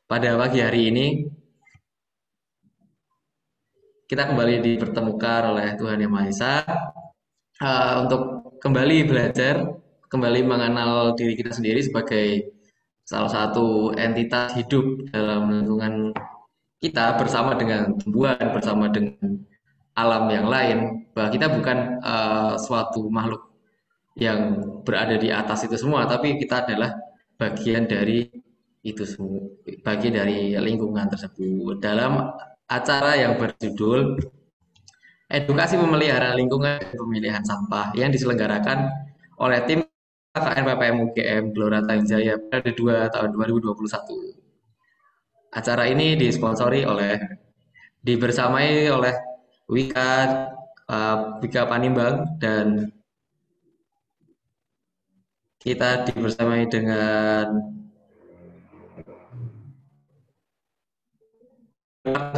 pada pagi hari ini kita kembali dipertemukan oleh Tuhan Yang Maha Esa untuk kembali belajar, kembali mengenal diri kita sendiri sebagai salah satu entitas hidup dalam lingkungan kita bersama dengan tumbuhan, bersama dengan alam yang lain, bahwa kita bukan suatu makhluk yang berada di atas itu semua, tapi kita adalah bagian dari itu semua, bagian dari lingkungan tersebut. Dalam acara yang berjudul Edukasi Pemelihara Lingkungan dan Pemilihan Sampah yang diselenggarakan oleh tim KKN PPM UGM Gelora Tanjaya pada 2 tahun 2021. Acara ini disponsori oleh dibersamai oleh Wika Wika Panimbang dan kita dibersamai dengan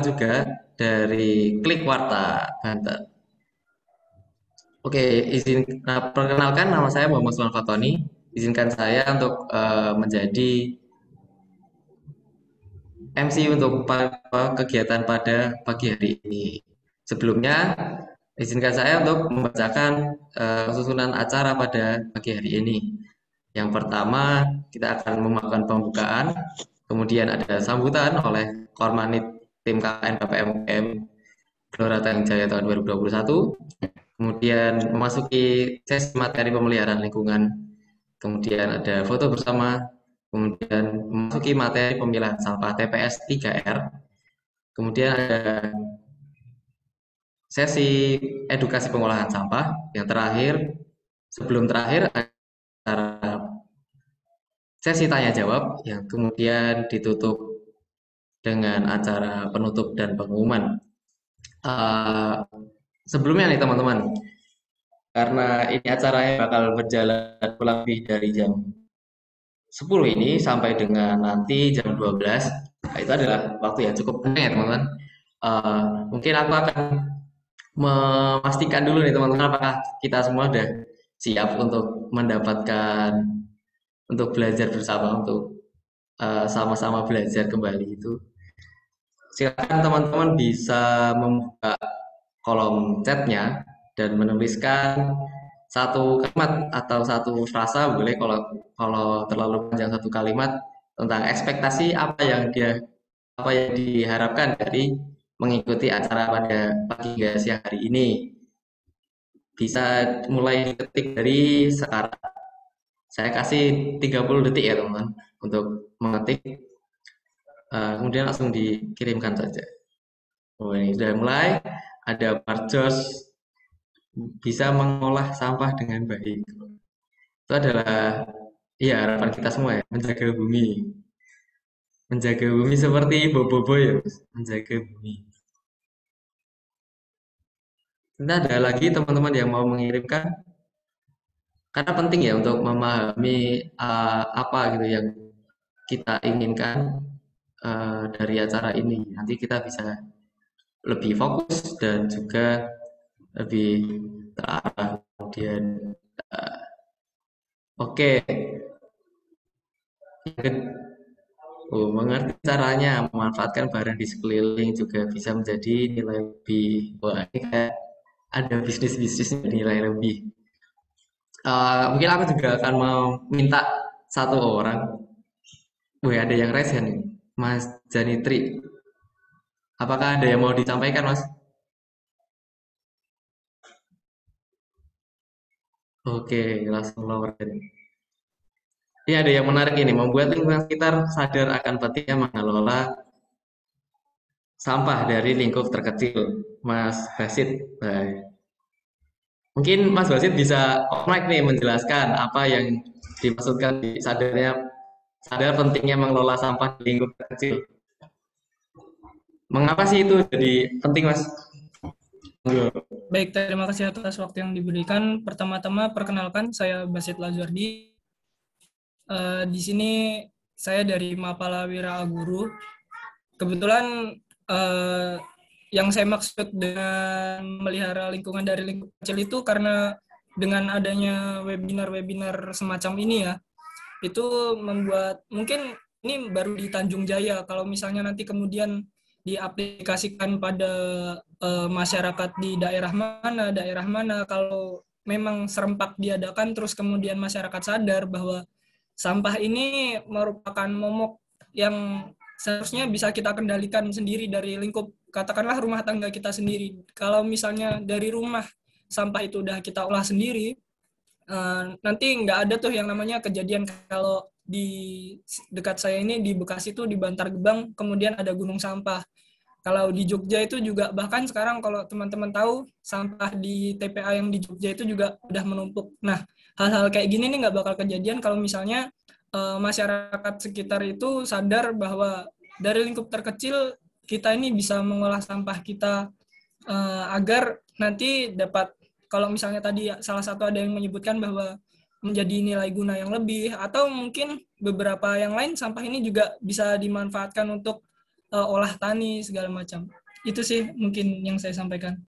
juga dari Klik Warta Banten. Oke, perkenalkan nama saya Muhammad Sultan Fatoni. Izinkan saya untuk menjadi MC untuk kegiatan pada pagi hari ini. Sebelumnya, izinkan saya untuk membacakan susunan acara pada pagi hari ini. Yang pertama, kita akan melakukan pembukaan, kemudian ada sambutan oleh Kormanit tim KKN PPM UGM Gelora Jaya tahun 2021, kemudian memasuki sesi materi pemeliharaan lingkungan, kemudian ada foto bersama, kemudian memasuki materi pemilahan sampah TPS 3R, kemudian ada sesi edukasi pengolahan sampah, yang terakhir, sebelum terakhir ada sesi tanya jawab yang kemudian ditutup dengan acara penutup dan pengumuman. Uh, Sebelumnya nih teman-teman, karena ini acaranya bakal berjalan kurang lebih dari jam 10 ini sampai dengan nanti jam 12. Nah, itu adalah waktu yang cukup panjang ya teman-teman. Mungkin aku akan memastikan dulu nih teman-teman apakah kita semua sudah siap untuk mendapatkan untuk belajar bersama untuk sama-sama belajar kembali itu. Silakan teman-teman bisa membuka kolom chatnya dan menuliskan satu kalimat atau satu frasa boleh kalau kalau terlalu panjang satu kalimat tentang ekspektasi apa yang diharapkan dari mengikuti acara pada pagi hingga siang hari ini. Bisa mulai diketik dari sekarang. Saya kasih 30 detik ya teman-teman untuk mengetik, kemudian langsung dikirimkan saja. Oh, ini sudah mulai. Ada Marjos bisa mengolah sampah dengan baik. Itu adalah ya harapan kita semua ya, menjaga bumi. Menjaga bumi seperti Boboiboy ya, Mas. Menjaga bumi. Kita ada lagi teman-teman yang mau mengirimkan, karena penting ya untuk memahami apa gitu yang kita inginkan dari acara ini. Nanti kita bisa lebih fokus dan juga lebih terarah. Kemudian, uh, oke, oh, mengerti caranya memanfaatkan barang di sekeliling juga bisa menjadi nilai lebih. Wah, ini kayak ada bisnis-bisnis nilai lebih. Mungkin aku juga akan mau minta satu orang. Wih, ada yang raise hand nih. Mas Janitri. Apakah ada yang mau disampaikan, Mas? Oke, langsung lower hand. Ini ada yang menarik ini, membuat lingkungan sekitar sadar akan pentingnya mengelola sampah dari lingkup terkecil. Mas Basit. Baik. Mungkin Mas Basit bisa off mic nih menjelaskan apa yang dimaksudkan di sadar pentingnya mengelola sampah di lingkup terkecil. Mengapa sih itu jadi penting, Mas? Monggo. Baik, terima kasih atas waktu yang diberikan. Pertama-tama, perkenalkan, saya Basit Lazardi. Di sini saya dari Mapala Wira Aguru. Kebetulan yang saya maksud dengan melihara lingkungan dari lingkup kecil itu karena dengan adanya webinar-webinar semacam ini ya, itu membuat mungkin ini baru di Tanjung Jaya. Kalau misalnya nanti kemudian diaplikasikan pada masyarakat di daerah mana, kalau memang serempak diadakan, terus kemudian masyarakat sadar bahwa sampah ini merupakan momok yang seharusnya bisa kita kendalikan sendiri dari lingkup, katakanlah rumah tangga kita sendiri. Kalau misalnya dari rumah sampah itu udah kita olah sendiri, nanti nggak ada tuh yang namanya kejadian kalau di dekat saya ini di Bekasi itu di Bantar Gebang kemudian ada gunung sampah. Kalau di Jogja itu juga bahkan sekarang kalau teman-teman tahu sampah di TPA yang di Jogja itu juga udah menumpuk. Nah, hal-hal kayak gini nih nggak bakal kejadian kalau misalnya masyarakat sekitar itu sadar bahwa dari lingkup terkecil kita ini bisa mengolah sampah kita agar nanti dapat, kalau misalnya tadi salah satu ada yang menyebutkan bahwa menjadi nilai guna yang lebih, atau mungkin beberapa yang lain sampah ini juga bisa dimanfaatkan untuk olah tani segala macam. Itu sih mungkin yang saya sampaikan.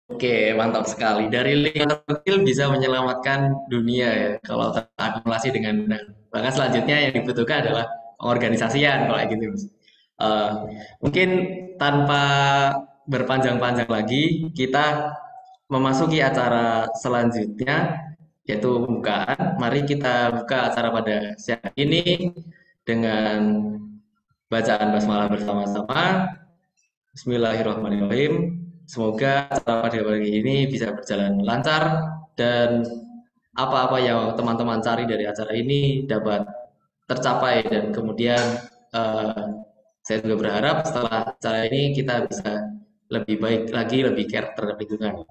Oke, mantap sekali. Dari lingkungan kecil bisa menyelamatkan dunia ya, kalau terakumulasi dengan benar. Bahkan selanjutnya yang dibutuhkan adalah pengorganisasian kalau kayak gitu, Mas. Eh, Mungkin tanpa berpanjang-panjang lagi, kita memasuki acara selanjutnya, yaitu pembukaan. Mari kita buka acara pada siang ini dengan bacaan basmalah bersama-sama. Bismillahirrahmanirrahim. Semoga acara pada pagi ini bisa berjalan lancar dan apa-apa yang teman-teman cari dari acara ini dapat tercapai, dan kemudian eh, saya juga berharap setelah acara ini kita bisa lebih baik lagi, lebih care terhadap lingkungan.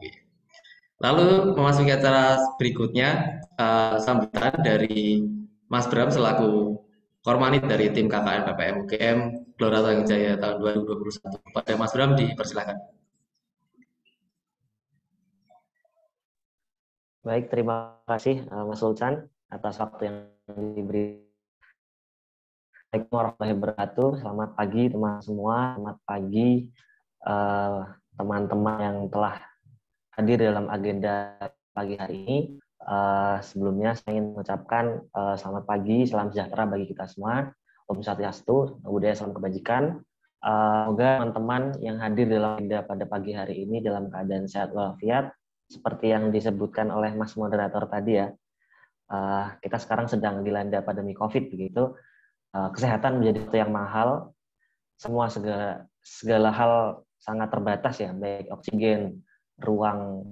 Lalu memasuki acara berikutnya, sambutan dari Mas Bram selaku Kormanit dari tim KKN PPM UGM Gelora Tanjung Jaya tahun 2021. Pada Mas Bram dipersilakan. Baik, terima kasih Mas Sultan atas waktu yang diberi. Assalamualaikum warahmatullahi wabarakatuh. Selamat pagi teman semua. Selamat pagi teman-teman yang telah hadir dalam agenda pagi hari ini. Sebelumnya saya ingin mengucapkan selamat pagi, salam sejahtera bagi kita semua. Om Swastiastu, budaya salam kebajikan. Semoga teman-teman yang hadir dalam agenda pada pagi hari ini dalam keadaan sehat walafiat, seperti yang disebutkan oleh Mas Moderator tadi ya. Kita sekarang sedang dilanda pandemi COVID begitu. Kesehatan menjadi sesuatu yang mahal. Semua segala hal sangat terbatas ya, baik oksigen, ruang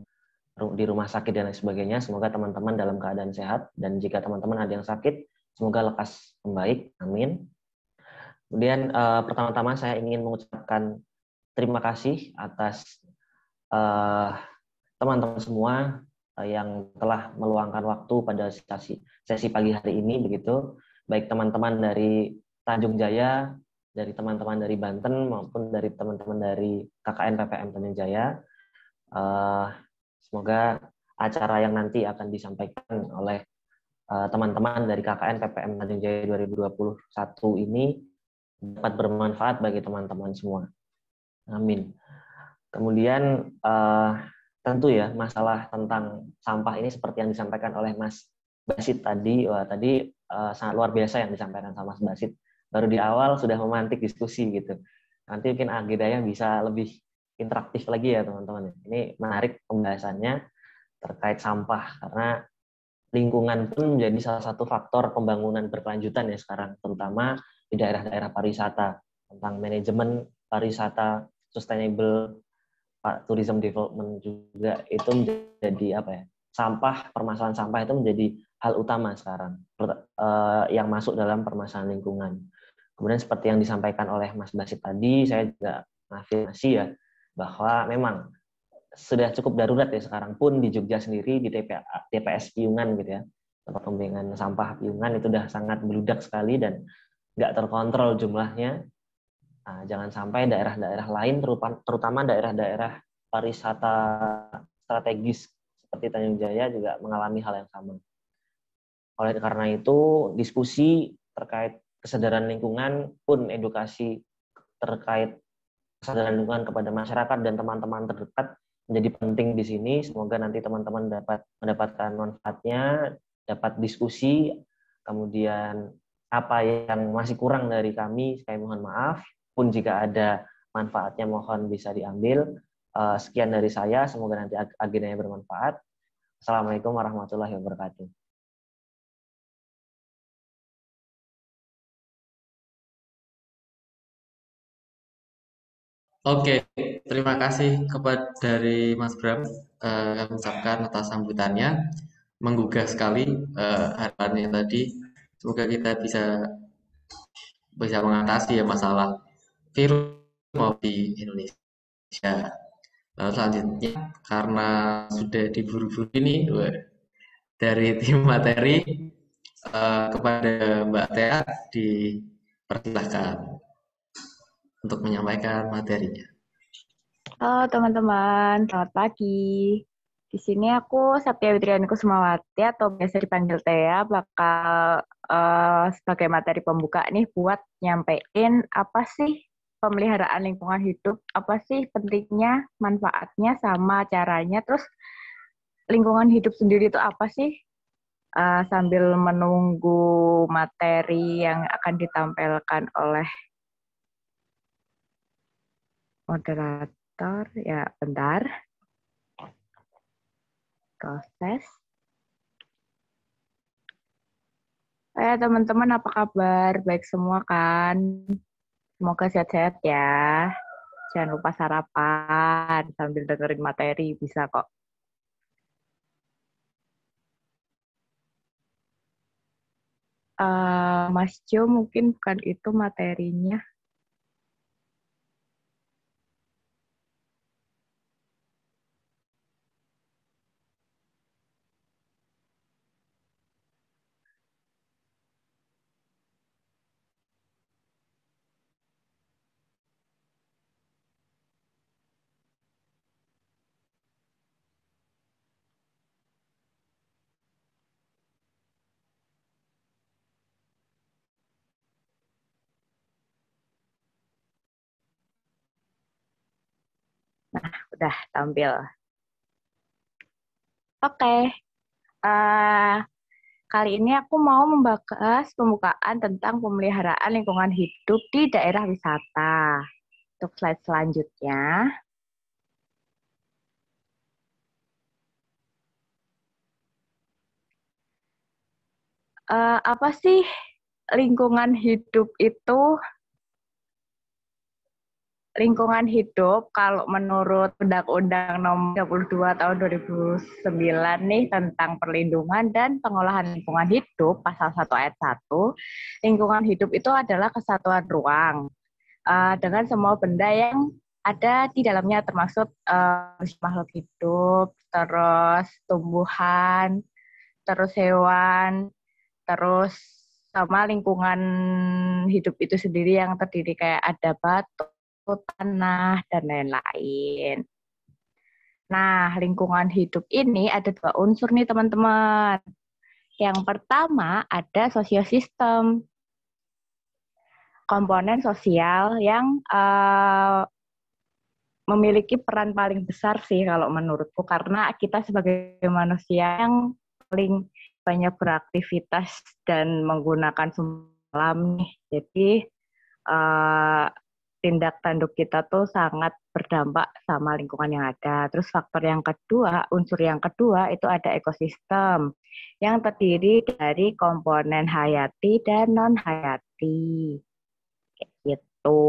di rumah sakit dan lain sebagainya. Semoga teman-teman dalam keadaan sehat, dan jika teman-teman ada yang sakit, semoga lekas membaik. Amin. Kemudian pertama-tama saya ingin mengucapkan terima kasih atas teman-teman semua yang telah meluangkan waktu pada sesi pagi hari ini begitu, baik teman-teman dari Tanjung Jaya, dari teman-teman dari Banten maupun dari teman-teman dari KKN PPM Tanjung Jaya. Semoga acara yang nanti akan disampaikan oleh teman-teman dari KKN PPM Tanjung Jaya 2021 ini dapat bermanfaat bagi teman-teman semua. Amin. Kemudian tentu ya masalah tentang sampah ini seperti yang disampaikan oleh Mas Basit tadi, sangat luar biasa yang disampaikan sama Mas Basit. Baru di awal sudah memantik diskusi gitu. Nanti mungkin agendanya bisa lebih interaktif lagi ya teman-teman. Ini menarik pembahasannya terkait sampah, karena lingkungan pun menjadi salah satu faktor pembangunan berkelanjutan ya sekarang, terutama di daerah-daerah pariwisata, tentang manajemen pariwisata, sustainable tourism development juga itu menjadi apa ya? Permasalahan sampah itu menjadi hal utama sekarang yang masuk dalam permasalahan lingkungan. Kemudian seperti yang disampaikan oleh Mas Basit tadi, saya juga mengafirmasi ya bahwa memang sudah cukup darurat ya sekarang pun di Jogja sendiri di TPS Piungan gitu ya, tempat pembuangan sampah Piungan itu sudah sangat meludak sekali dan nggak terkontrol jumlahnya. Nah, jangan sampai daerah-daerah lain, terutama daerah-daerah pariwisata strategis seperti Tanjung Jaya juga mengalami hal yang sama. Oleh karena itu, diskusi terkait kesadaran lingkungan pun edukasi terkait kesadaran lingkungan kepada masyarakat dan teman-teman terdekat menjadi penting di sini. Semoga nanti teman-teman dapat mendapatkan manfaatnya, dapat diskusi, kemudian apa yang masih kurang dari kami, saya mohon maaf. Pun jika ada manfaatnya mohon bisa diambil. Sekian dari saya, semoga nanti agendanya bermanfaat. Assalamualaikum warahmatullahi wabarakatuh. Oke, terima kasih kepada dari Mas Bram. Kami ucapkan atas sambutannya. Menggugah sekali harapannya tadi. Semoga kita bisa mengatasi ya masalah virus mau di Indonesia. Lalu selanjutnya, karena sudah diburu-buru ini, dari tim materi kepada Mbak Tea dipersilahkan untuk menyampaikan materinya. Halo teman-teman, selamat pagi. Di sini aku Satya Witriani Kusumawati atau biasa dipanggil Tea bakal sebagai materi pembuka nih buat nyampein apa sih pemeliharaan lingkungan hidup, apa sih pentingnya, manfaatnya, sama caranya, terus lingkungan hidup sendiri itu apa sih? Sambil menunggu materi yang akan ditampilkan oleh moderator, ya bentar, proses. Teman-teman, apa kabar? Baik semua kan? Semoga sehat-sehat ya. Jangan lupa sarapan sambil dengerin materi, bisa kok. Mas Jo, mungkin bukan itu materinya. Nah, udah tampil. Oke. Kali ini aku mau membahas pembukaan tentang pemeliharaan lingkungan hidup di daerah wisata. Untuk slide selanjutnya. Apa sih lingkungan hidup itu? Lingkungan hidup kalau menurut Undang-Undang Nomor 32 Tahun 2009 nih tentang perlindungan dan pengolahan lingkungan hidup pasal 1 ayat 1, lingkungan hidup itu adalah kesatuan ruang dengan semua benda yang ada di dalamnya termasuk makhluk hidup, terus tumbuhan, terus hewan, terus sama lingkungan hidup itu sendiri yang terdiri kayak ada batu, tanah, dan lain-lain. Nah, lingkungan hidup ini ada dua unsur nih teman-teman. Yang pertama ada sosiosistem, komponen sosial yang memiliki peran paling besar sih kalau menurutku, karena kita sebagai manusia yang paling banyak beraktivitas dan menggunakan sumber alam nih. Jadi tindak tanduk kita tuh sangat berdampak sama lingkungan yang ada. Terus faktor yang kedua, unsur yang kedua itu ada ekosistem yang terdiri dari komponen hayati dan non-hayati. Gitu.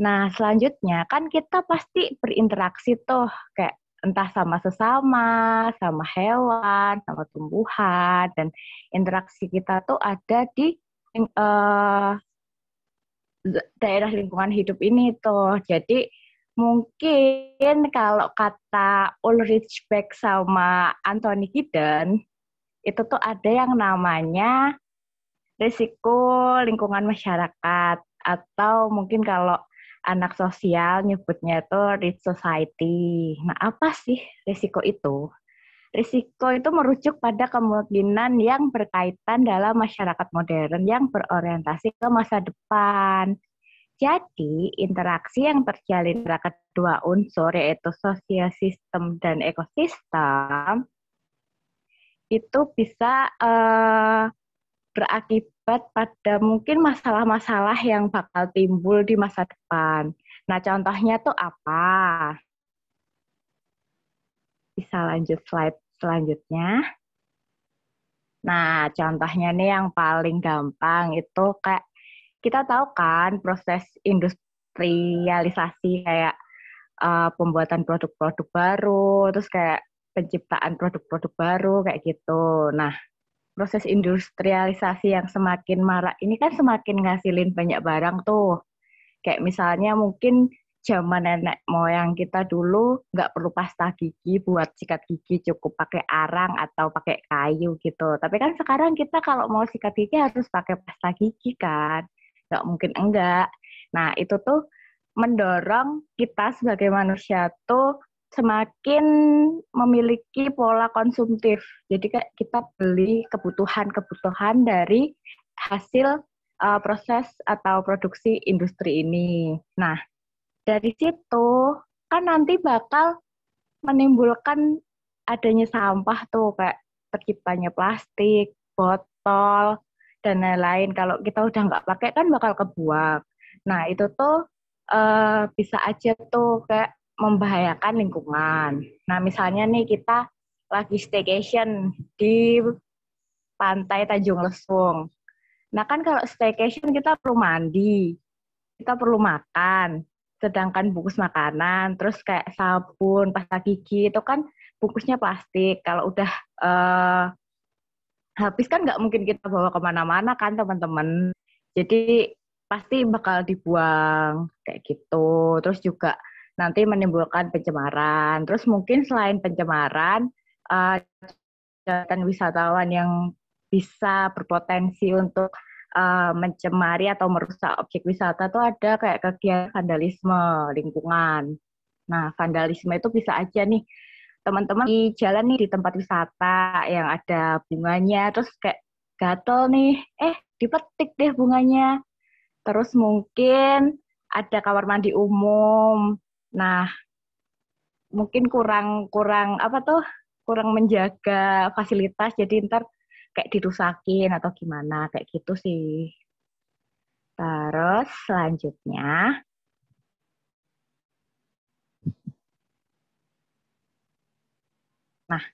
Nah, selanjutnya kan kita pasti berinteraksi tuh, kayak entah sama sesama, sama hewan, sama tumbuhan, dan interaksi kita tuh ada di daerah lingkungan hidup ini tuh. Jadi mungkin kalau kata Ulrich Beck sama Anthony Giddens, itu tuh ada yang namanya risiko lingkungan masyarakat, atau mungkin kalau anak sosial nyebutnya itu rich society. Nah, apa sih risiko itu? Risiko itu merujuk pada kemungkinan yang berkaitan dalam masyarakat modern yang berorientasi ke masa depan. Jadi, interaksi yang terjalin antara kedua unsur, yaitu sosiosistem dan ekosistem, itu bisa berakibat pada mungkin masalah-masalah yang bakal timbul di masa depan. Nah, contohnya tuh apa? Bisa lanjut slide selanjutnya. Nah, contohnya nih yang paling gampang itu kayak kita tahu kan proses industrialisasi kayak pembuatan produk-produk baru, terus kayak penciptaan produk-produk baru kayak gitu. Nah, proses industrialisasi yang semakin marak ini kan semakin ngasilin banyak barang tuh. Kayak misalnya mungkin zaman nenek moyang kita dulu nggak perlu pasta gigi buat sikat gigi, cukup pakai arang atau pakai kayu gitu. Tapi kan sekarang kita kalau mau sikat gigi harus pakai pasta gigi kan. Nggak mungkin enggak. Nah, itu tuh mendorong kita sebagai manusia tuh semakin memiliki pola konsumtif. Jadi kayak kita beli kebutuhan-kebutuhan dari hasil proses atau produksi industri ini. Nah, dari situ kan nanti bakal menimbulkan adanya sampah tuh kayak terciptanya plastik, botol, dan lain-lain. Kalau kita udah nggak pakai kan bakal kebuang. Nah, itu tuh bisa aja tuh kayak membahayakan lingkungan. Nah, misalnya nih kita lagi staycation di pantai Tanjung Lesung. Nah, kan kalau staycation kita perlu mandi, kita perlu makan. Sedangkan bungkus makanan, terus kayak sabun, pasta gigi, itu kan bungkusnya plastik. Kalau udah habis kan nggak mungkin kita bawa kemana-mana kan teman-teman. Jadi pasti bakal dibuang kayak gitu. Terus juga nanti menimbulkan pencemaran. Terus mungkin selain pencemaran, kegiatan wisatawan yang bisa berpotensi untuk mencemari atau merusak objek wisata tuh ada kayak kegiatan vandalisme lingkungan. Nah, vandalisme itu bisa aja nih teman-teman di jalan nih di tempat wisata yang ada bunganya, terus kayak gatel nih, dipetik deh bunganya. Terus mungkin ada kamar mandi umum. Nah, mungkin kurang apa tuh? Kurang menjaga fasilitas, jadi ntar kayak dirusakin atau gimana, kayak gitu sih. Terus selanjutnya, nah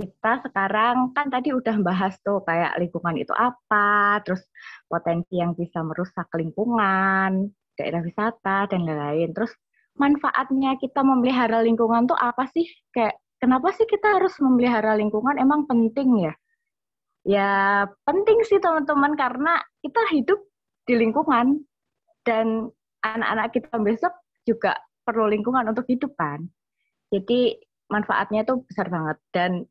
kita sekarang kan tadi udah bahas tuh kayak lingkungan itu apa, terus potensi yang bisa merusak lingkungan, daerah wisata, dan lain-lain. Terus manfaatnya kita memelihara lingkungan tuh apa sih? Kayak kenapa sih kita harus memelihara lingkungan? Emang penting ya? Ya penting sih teman-teman karena kita hidup di lingkungan dan anak-anak kita besok juga perlu lingkungan untuk hidup kan. Jadi manfaatnya tuh besar banget dan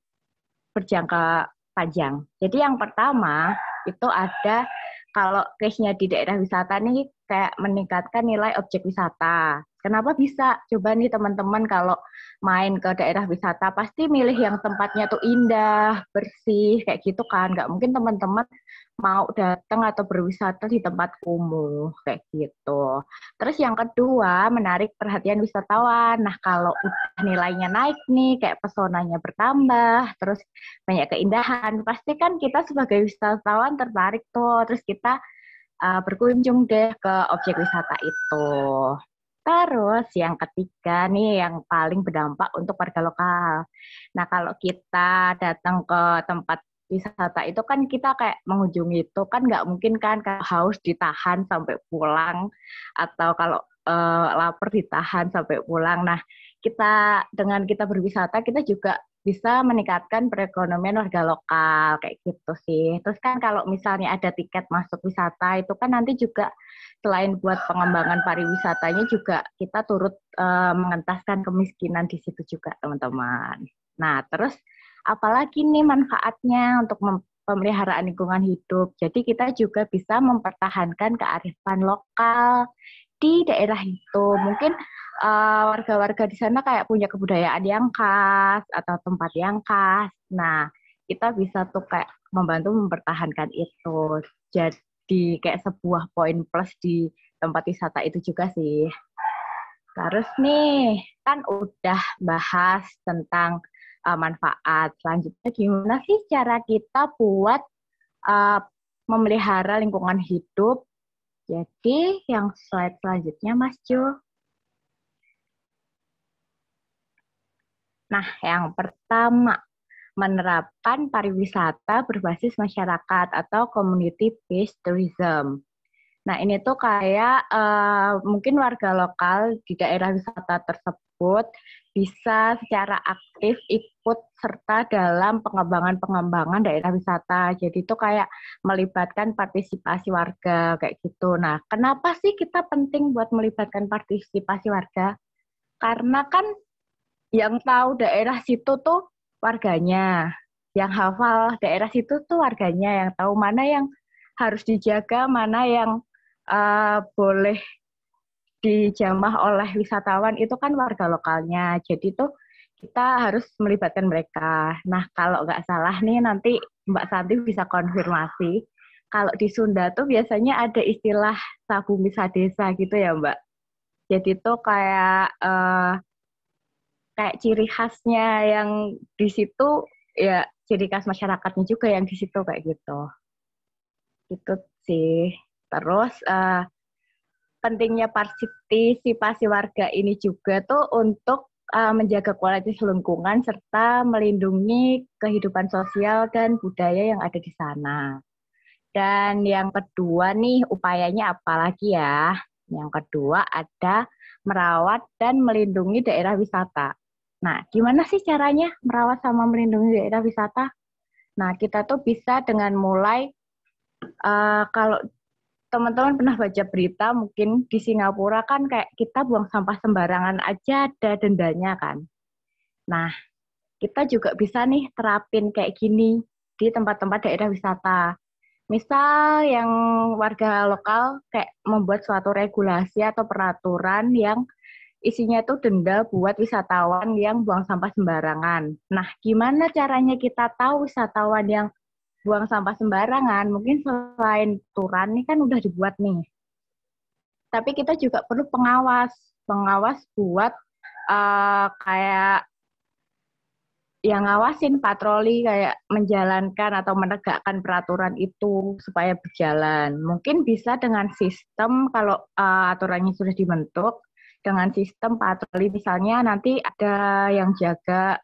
berjangka panjang. Jadi yang pertama itu ada kalau case-nya di daerah wisata nih kayak meningkatkan nilai objek wisata. Kenapa bisa? Coba nih teman-teman kalau main ke daerah wisata pasti milih yang tempatnya tuh indah, bersih, kayak gitu kan. Nggak mungkin teman-teman mau datang atau berwisata di tempat kumuh, kayak gitu. Terus yang kedua, menarik perhatian wisatawan. Nah, kalau udah nilainya naik nih, kayak pesonanya bertambah, terus banyak keindahan, pasti kan kita sebagai wisatawan tertarik tuh, terus kita berkunjung deh ke objek wisata itu. Terus yang ketiga nih yang paling berdampak untuk warga lokal. Nah kalau kita datang ke tempat wisata itu kan kita kayak mengunjungi itu kan nggak mungkin kan kalau haus ditahan sampai pulang atau kalau lapar ditahan sampai pulang. Nah kita dengan kita berwisata kita juga bisa meningkatkan perekonomian warga lokal kayak gitu sih. Terus kan kalau misalnya ada tiket masuk wisata itu kan nanti juga selain buat pengembangan pariwisatanya juga kita turut mengentaskan kemiskinan di situ juga teman-teman. Nah terus apalagi nih manfaatnya untuk pemeliharaan lingkungan hidup. Jadi kita juga bisa mempertahankan kearifan lokal di daerah itu. Mungkin warga-warga di sana kayak punya kebudayaan yang khas atau tempat yang khas. Nah, kita bisa tuh kayak membantu mempertahankan itu. Jadi kayak sebuah poin plus di tempat wisata itu juga sih. Terus nih, kan udah bahas tentang manfaat. Selanjutnya gimana sih cara kita buat uh, memelihara lingkungan hidup. Jadi yang slide selanjutnya Mas Jo. Nah, yang pertama, menerapkan pariwisata berbasis masyarakat atau community-based tourism. Nah, ini tuh kayak mungkin warga lokal di daerah wisata tersebut bisa secara aktif ikut serta dalam pengembangan daerah wisata. Jadi itu kayak melibatkan partisipasi warga kayak gitu. Nah, kenapa sih kita penting buat melibatkan partisipasi warga? Karena kan yang tahu daerah situ tuh warganya, yang hafal daerah situ tuh warganya, yang tahu mana yang harus dijaga, mana yang boleh dijamah oleh wisatawan itu kan warga lokalnya. Jadi tuh kita harus melibatkan mereka. Nah, kalau nggak salah nih nanti Mbak Santi bisa konfirmasi. Kalau di Sunda tuh biasanya ada istilah sabumi sadesa gitu ya, Mbak. Jadi tuh kayak ciri khasnya yang di situ ya ciri khas masyarakatnya juga yang di situ kayak gitu. Itu sih. Terus pentingnya partisipasi warga ini juga tuh untuk menjaga kualitas lingkungan serta melindungi kehidupan sosial dan budaya yang ada di sana. Dan yang kedua nih upayanya apa lagi ya? Yang kedua ada merawat dan melindungi daerah wisata. Nah, gimana sih caranya merawat sama melindungi daerah wisata? Nah, kita tuh bisa dengan mulai kalau teman-teman pernah baca berita mungkin di Singapura kan kayak kita buang sampah sembarangan aja ada dendanya kan. Nah, kita juga bisa nih terapin kayak gini di tempat-tempat daerah wisata. Misal yang warga lokal kayak membuat suatu regulasi atau peraturan yang isinya itu denda buat wisatawan yang buang sampah sembarangan. Nah, gimana caranya kita tahu wisatawan yang buang sampah sembarangan? Mungkin selain aturan nih kan udah dibuat nih. Tapi kita juga perlu pengawas buat kayak yang ngawasin patroli kayak menjalankan atau menegakkan peraturan itu supaya berjalan. Mungkin bisa dengan sistem kalau aturannya sudah dibentuk, dengan sistem patroli misalnya nanti ada yang jaga.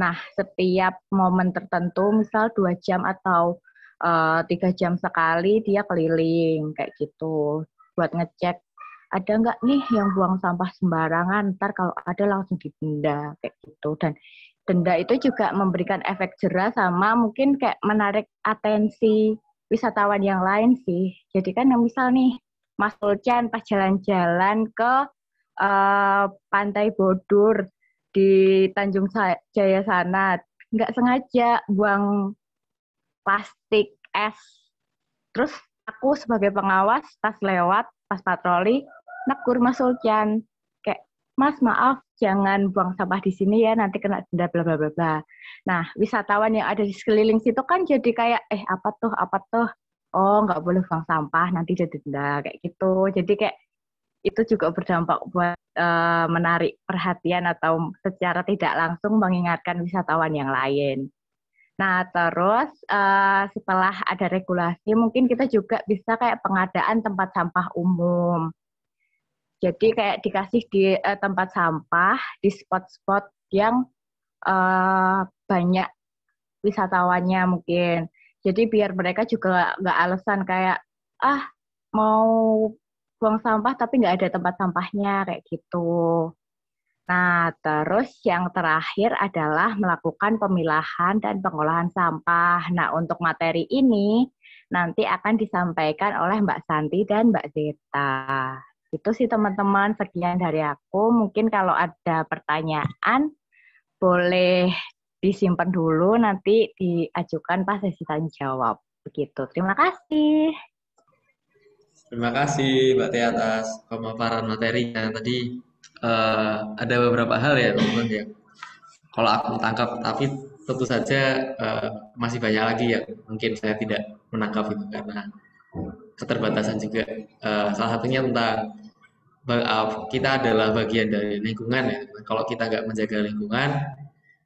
Nah, setiap momen tertentu, misal 2 jam atau 3 jam sekali dia keliling kayak gitu buat ngecek ada nggak nih yang buang sampah sembarangan. Ntar kalau ada langsung didenda kayak gitu. Dan denda itu juga memberikan efek jerah sama mungkin kayak menarik atensi wisatawan yang lain sih. Jadi kan yang misal nih Mas Ulchan pas jalan-jalan ke Pantai Bodur di Tanjung Jaya sana, nggak sengaja buang plastik es. Terus aku sebagai pengawas pas lewat, pas patroli, negur Mas Ulchan. Kayak, Mas maaf, jangan buang sampah di sini ya, nanti kena denda bla bla bla bla. Nah, wisatawan yang ada di sekeliling situ kan jadi kayak, apa tuh? Oh, nggak boleh buang sampah, nanti jadi denda, kayak gitu. Jadi kayak, itu juga berdampak buat menarik perhatian atau secara tidak langsung mengingatkan wisatawan yang lain. Nah, terus setelah ada regulasi, mungkin kita juga bisa kayak pengadaan tempat sampah umum. Jadi kayak dikasih di tempat sampah, di spot-spot yang banyak wisatawannya mungkin. Jadi biar mereka juga nggak alasan kayak, mau buang sampah tapi nggak ada tempat sampahnya, kayak gitu. Nah, terus yang terakhir adalah melakukan pemilahan dan pengolahan sampah. Nah, untuk materi ini nanti akan disampaikan oleh Mbak Santi dan Mbak Zeta. Itu sih teman-teman, sekian dari aku. Mungkin kalau ada pertanyaan, boleh disimpan dulu, nanti diajukan pas sesi tanya jawab. Begitu, terima kasih. Terima kasih Mbak Tia atas pemaparan materinya. Tadi ada beberapa hal ya teman-teman ya. Kalau aku tangkap, tapi tentu saja masih banyak lagi yang mungkin saya tidak menangkap itu karena keterbatasan juga. Salah satunya tentang kita adalah bagian dari lingkungan ya. Kalau kita nggak menjaga lingkungan,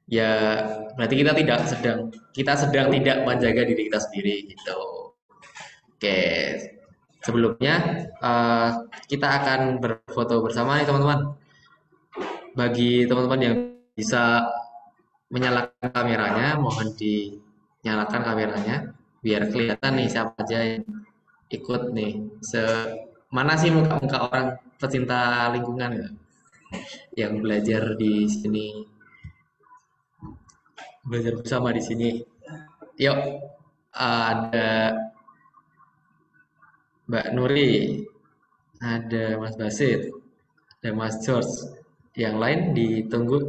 ya berarti kita sedang tidak menjaga diri kita sendiri gitu. Oke, sebelumnya eh, kita akan berfoto bersama nih teman-teman. Bagi teman-teman yang bisa menyalakan kameranya, mohon dinyalakan kameranya biar kelihatan nih siapa aja yang ikut nih. Mana sih muka-muka orang pecinta lingkungan ya, yang belajar di sini, belajar bersama di sini. Yuk, ada Mbak Nuri, ada Mas Basit, ada Mas George. Yang lain ditunggu.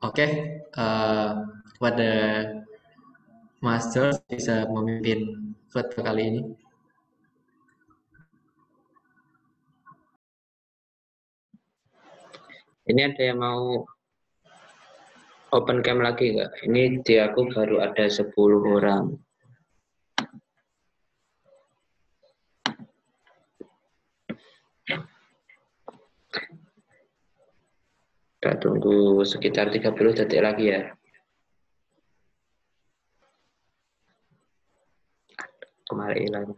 Oke, kepada Mas George bisa memimpin foto kali ini. Ini ada yang mau open cam lagi nggak? Ini di aku baru ada 10 orang. Kita tunggu sekitar 30 detik lagi ya. Kemarin hilang.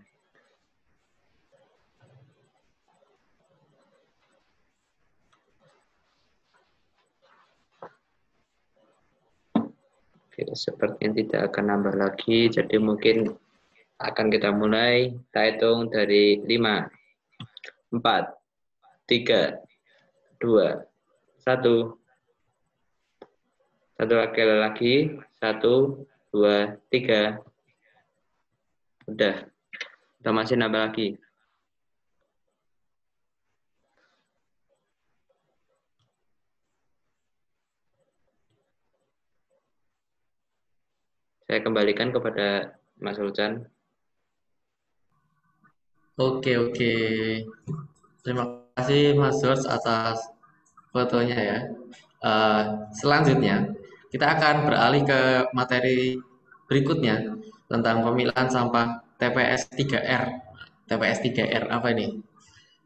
Oke, sepertinya tidak akan nambah lagi, jadi mungkin akan kita mulai. Kita hitung dari 5, 4, 3, 2, 1. Satu lagi, 1, 2, 3. Udah, kita masih nambah lagi. Saya kembalikan kepada Mas Ulcan. Oke. Terima kasih Mas George atas fotonya ya. Selanjutnya, kita akan beralih ke materi berikutnya tentang pemilahan sampah TPS 3R. TPS 3R apa ini?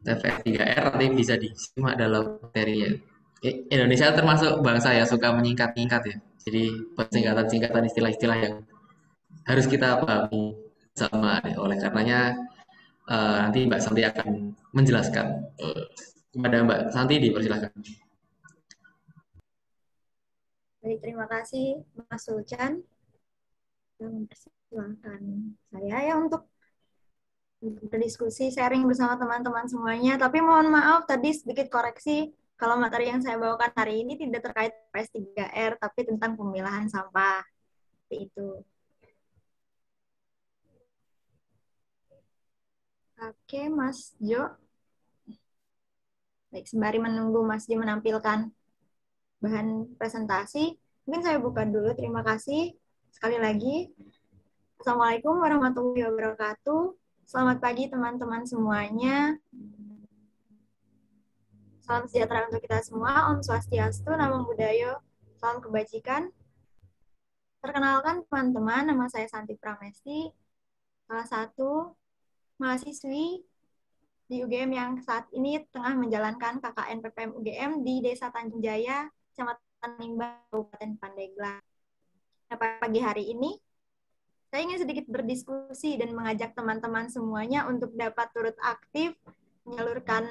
TPS 3R nanti bisa disimak dalam materinya. Indonesia termasuk bangsa ya suka menyingkat-nyingkat ya. Jadi singkatan-singkatan istilah-istilah yang harus kita pahami sama. Oleh karenanya nanti Mbak Santi akan menjelaskan. Kepada Mbak Santi dipersilahkan. Baik, terima kasih Mas Sulcan yang mempersilahkan saya ya untuk berdiskusi, sharing bersama teman-teman semuanya. Tapi mohon maaf tadi sedikit koreksi, kalau materi yang saya bawakan hari ini tidak terkait PS3R, tapi tentang pemilahan sampah. Seperti itu. Oke, Mas Jo. Baik, sembari menunggu Mas Jo menampilkan bahan presentasi, mungkin saya buka dulu. Terima kasih sekali lagi. Assalamualaikum warahmatullahi wabarakatuh. Selamat pagi teman-teman semuanya. Salam sejahtera untuk kita semua. Om Swastiastu, Namo Buddhaya, salam kebajikan. Perkenalkan teman-teman, nama saya Santi Pramesti, salah satu mahasiswi di UGM yang saat ini tengah menjalankan KKN PPM UGM di Desa Tanjung Jaya, Kecamatan Limbang, Kabupaten Pandeglang. Nah, pagi hari ini, saya ingin sedikit berdiskusi dan mengajak teman-teman semuanya untuk dapat turut aktif menyalurkan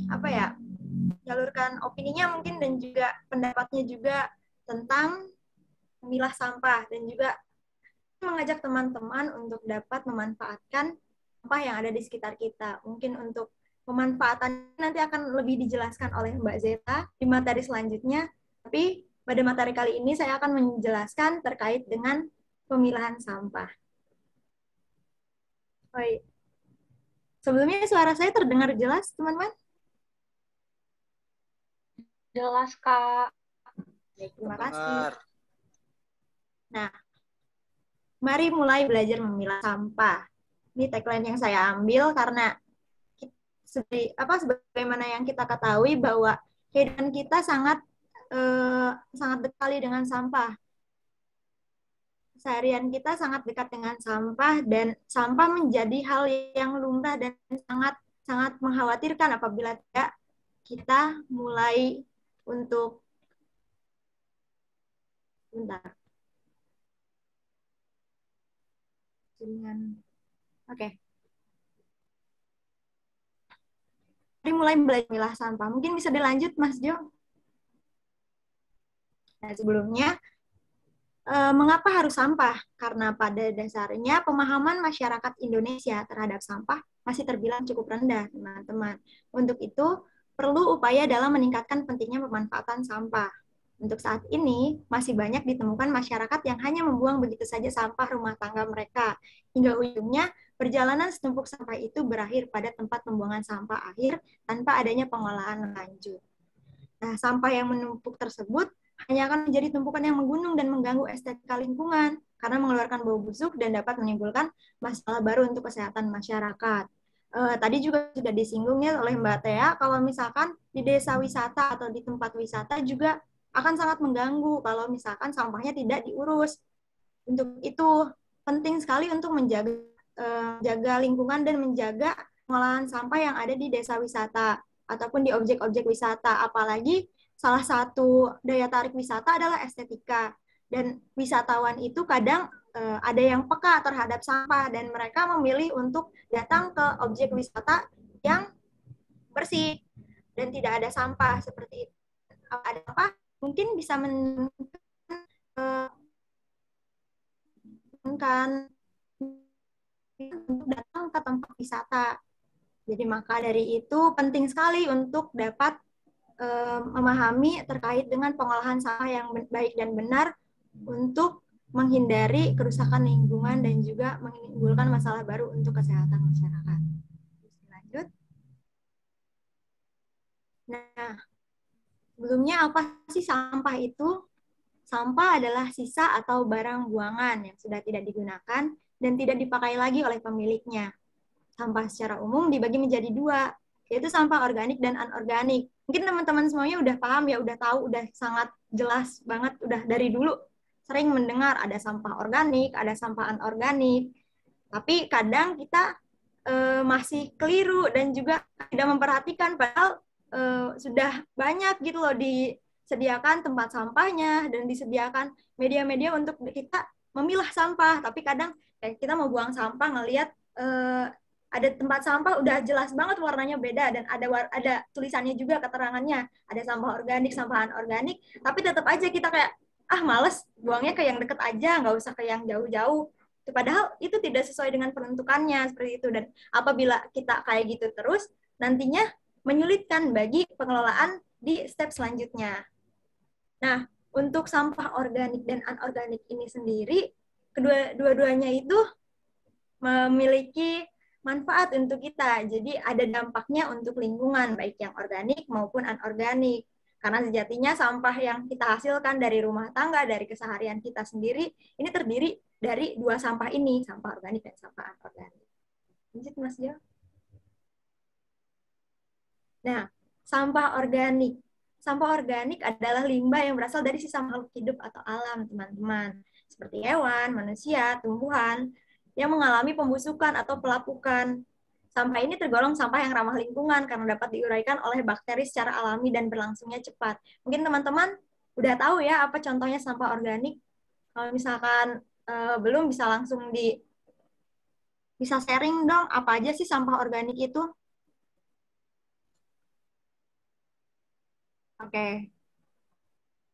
menyalurkan opininya mungkin dan juga pendapatnya juga tentang memilah sampah dan juga mengajak teman-teman untuk dapat memanfaatkan sampah yang ada di sekitar kita. Mungkin untuk pemanfaatan nanti akan lebih dijelaskan oleh Mbak Zeta di materi selanjutnya. Tapi pada materi kali ini saya akan menjelaskan terkait dengan pemilahan sampah. Baik. Sebelumnya suara saya terdengar jelas, teman-teman? Jelas, Kak. Baik, terima kasih. Nah, mari mulai belajar memilah sampah. Ini tagline yang saya ambil karena sebagaimana yang kita ketahui bahwa kehidupan kita sangat dekat dengan sampah. seharian kita sangat dekat dengan sampah dan sampah menjadi hal yang lumrah dan sangat sangat mengkhawatirkan apabila tidak kita mulai untuk bentar. Oke. Mari mulai belajar memilah sampah. Mungkin bisa dilanjut, Mas Jo. Nah, sebelumnya, mengapa harus sampah? Karena pada dasarnya pemahaman masyarakat Indonesia terhadap sampah masih terbilang cukup rendah, teman-teman. Untuk itu, perlu upaya dalam meningkatkan pentingnya pemanfaatan sampah. Untuk saat ini, masih banyak ditemukan masyarakat yang hanya membuang begitu saja sampah rumah tangga mereka. Hingga ujungnya, perjalanan setumpuk sampah itu berakhir pada tempat pembuangan sampah akhir tanpa adanya pengolahan lanjut. Nah, sampah yang menumpuk tersebut hanya akan menjadi tumpukan yang menggunung dan mengganggu estetika lingkungan karena mengeluarkan bau busuk dan dapat menimbulkan masalah baru untuk kesehatan masyarakat. Tadi juga sudah disinggung ya oleh Mbak Tea, kalau misalkan di desa wisata atau di tempat wisata juga akan sangat mengganggu kalau misalkan sampahnya tidak diurus. Untuk itu penting sekali untuk menjaga lingkungan dan menjaga pengolahan sampah yang ada di desa wisata ataupun di objek-objek wisata. Apalagi salah satu daya tarik wisata adalah estetika. Dan wisatawan itu kadang ada yang peka terhadap sampah dan mereka memilih untuk datang ke objek wisata yang bersih dan tidak ada sampah seperti itu. Ada apa? Mungkin bisa menentukan untuk datang ke tempat wisata. Jadi maka dari itu penting sekali untuk dapat memahami terkait dengan pengolahan sampah yang baik dan benar untuk menghindari kerusakan lingkungan dan juga menimbulkan masalah baru untuk kesehatan masyarakat. Lanjut. Nah, sebelumnya apa sih sampah itu? Sampah adalah sisa atau barang buangan yang sudah tidak digunakan dan tidak dipakai lagi oleh pemiliknya. Sampah secara umum dibagi menjadi dua, yaitu sampah organik dan anorganik. Mungkin teman-teman semuanya udah paham ya, udah tahu, udah sangat jelas banget, udah dari dulu sering mendengar ada sampah organik, ada sampah anorganik. Tapi kadang kita masih keliru dan juga tidak memperhatikan, padahal sudah banyak gitu loh disediakan tempat sampahnya dan disediakan media-media untuk kita memilah sampah. Tapi kadang kita mau buang sampah ngelihat ada tempat sampah udah jelas banget warnanya beda dan ada tulisannya juga keterangannya, ada sampah organik, sampah anorganik, tapi tetap aja kita kayak males buangnya ke yang deket aja, nggak usah ke yang jauh-jauh. Padahal itu tidak sesuai dengan peruntukannya seperti itu, dan apabila kita kayak gitu terus nantinya menyulitkan bagi pengelolaan di step selanjutnya. Nah, untuk sampah organik dan anorganik ini sendiri, dua-duanya itu memiliki manfaat untuk kita. Jadi ada dampaknya untuk lingkungan, baik yang organik maupun anorganik. Karena sejatinya sampah yang kita hasilkan dari rumah tangga, dari keseharian kita sendiri, ini terdiri dari dua sampah ini, sampah organik dan sampah anorganik. Lanjut, Mas Jo. Nah, sampah organik. Sampah organik adalah limbah yang berasal dari sisa makhluk hidup atau alam, teman-teman. Seperti hewan, manusia, tumbuhan, yang mengalami pembusukan atau pelapukan. Sampah ini tergolong sampah yang ramah lingkungan karena dapat diuraikan oleh bakteri secara alami dan berlangsungnya cepat. Mungkin teman-teman udah tahu ya apa contohnya sampah organik. Kalau misalkan belum, bisa langsung bisa sharing dong apa aja sih sampah organik itu. Oke.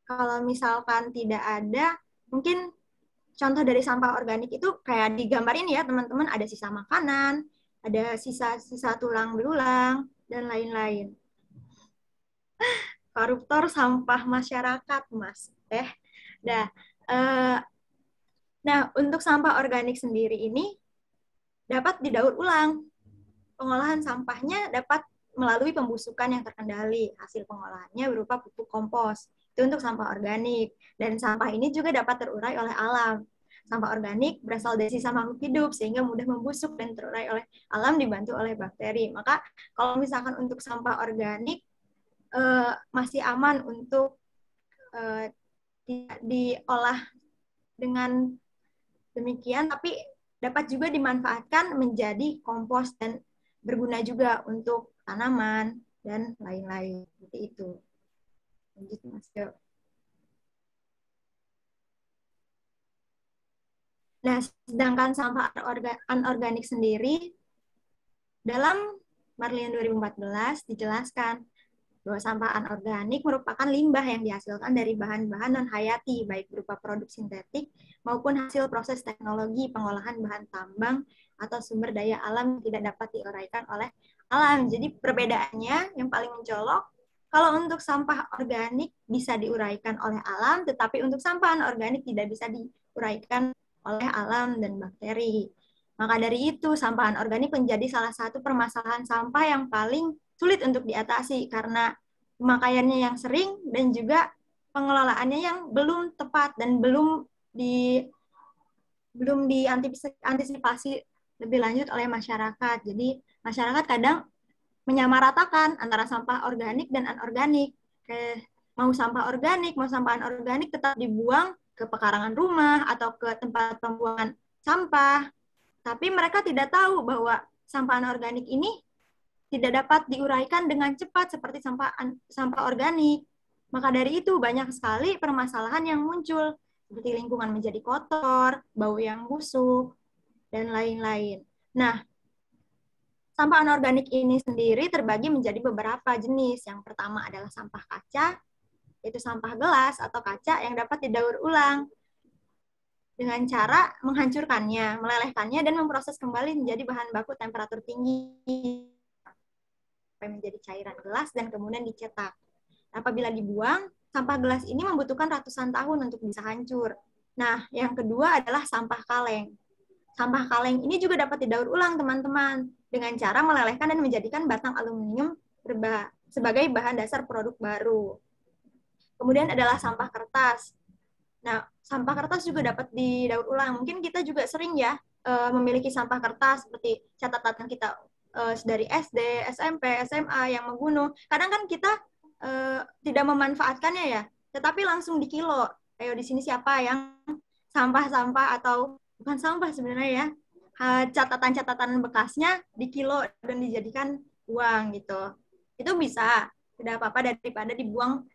Kalau misalkan tidak ada, mungkin contoh dari sampah organik itu kayak digambarin ya teman-teman, ada sisa makanan, ada sisa-sisa tulang belulang, dan lain-lain. Koruptor sampah masyarakat, Mas. Nah, untuk sampah organik sendiri ini dapat didaur ulang. Pengolahan sampahnya dapat melalui pembusukan yang terkendali. Hasil pengolahannya berupa pupuk kompos. Itu untuk sampah organik. Dan sampah ini juga dapat terurai oleh alam. Sampah organik berasal dari sisa makhluk hidup sehingga mudah membusuk dan terurai oleh alam dibantu oleh bakteri. Maka kalau misalkan untuk sampah organik masih aman untuk tidak diolah dengan Demikian, tapi dapat juga dimanfaatkan menjadi kompos dan berguna juga untuk tanaman dan lain-lain. Seperti itu. Lanjut, Mas Jo. Nah, sedangkan sampah anorganik sendiri, dalam Marlian 2014 dijelaskan bahwa sampah anorganik merupakan limbah yang dihasilkan dari bahan-bahan non-hayati, baik berupa produk sintetik maupun hasil proses teknologi pengolahan bahan tambang atau sumber daya alam yang tidak dapat diuraikan oleh alam. Jadi perbedaannya yang paling mencolok, kalau untuk sampah organik bisa diuraikan oleh alam, tetapi untuk sampah anorganik tidak bisa diuraikan oleh alam dan bakteri. Maka dari itu, sampah anorganik menjadi salah satu permasalahan sampah yang paling sulit untuk diatasi karena pemakaiannya yang sering dan juga pengelolaannya yang belum tepat dan belum diantisipasi lebih lanjut oleh masyarakat. Jadi masyarakat kadang menyamaratakan antara sampah organik dan anorganik. Mau sampah organik, mau sampah anorganik tetap dibuang ke pekarangan rumah atau ke tempat pembuangan sampah. Tapi mereka tidak tahu bahwa sampah anorganik ini tidak dapat diuraikan dengan cepat seperti sampah organik. Maka dari itu banyak sekali permasalahan yang muncul, seperti lingkungan menjadi kotor, bau yang busuk, dan lain-lain. Nah, sampah anorganik ini sendiri terbagi menjadi beberapa jenis. Yang pertama adalah sampah kaca, yaitu sampah gelas atau kaca yang dapat didaur ulang dengan cara menghancurkannya, melelehkannya, dan memproses kembali menjadi bahan baku temperatur tinggi sampai menjadi cairan gelas dan kemudian dicetak. Apabila dibuang, sampah gelas ini membutuhkan ratusan tahun untuk bisa hancur. Nah, yang kedua adalah sampah kaleng. Sampah kaleng ini juga dapat didaur ulang, teman-teman, dengan cara melelehkan dan menjadikan batang aluminium sebagai bahan dasar produk baru. Kemudian adalah sampah kertas. Nah, sampah kertas juga dapat didaur ulang. Mungkin kita juga sering ya memiliki sampah kertas seperti catatan kita dari SD, SMP, SMA yang menggunung. Kadang kan kita tidak memanfaatkannya ya, tetapi langsung dikilo. Ayo di sini siapa yang sampah-sampah atau bukan sampah sebenarnya ya, catatan-catatan bekasnya dikilo dan dijadikan uang gitu. Itu bisa, tidak apa-apa daripada dibuang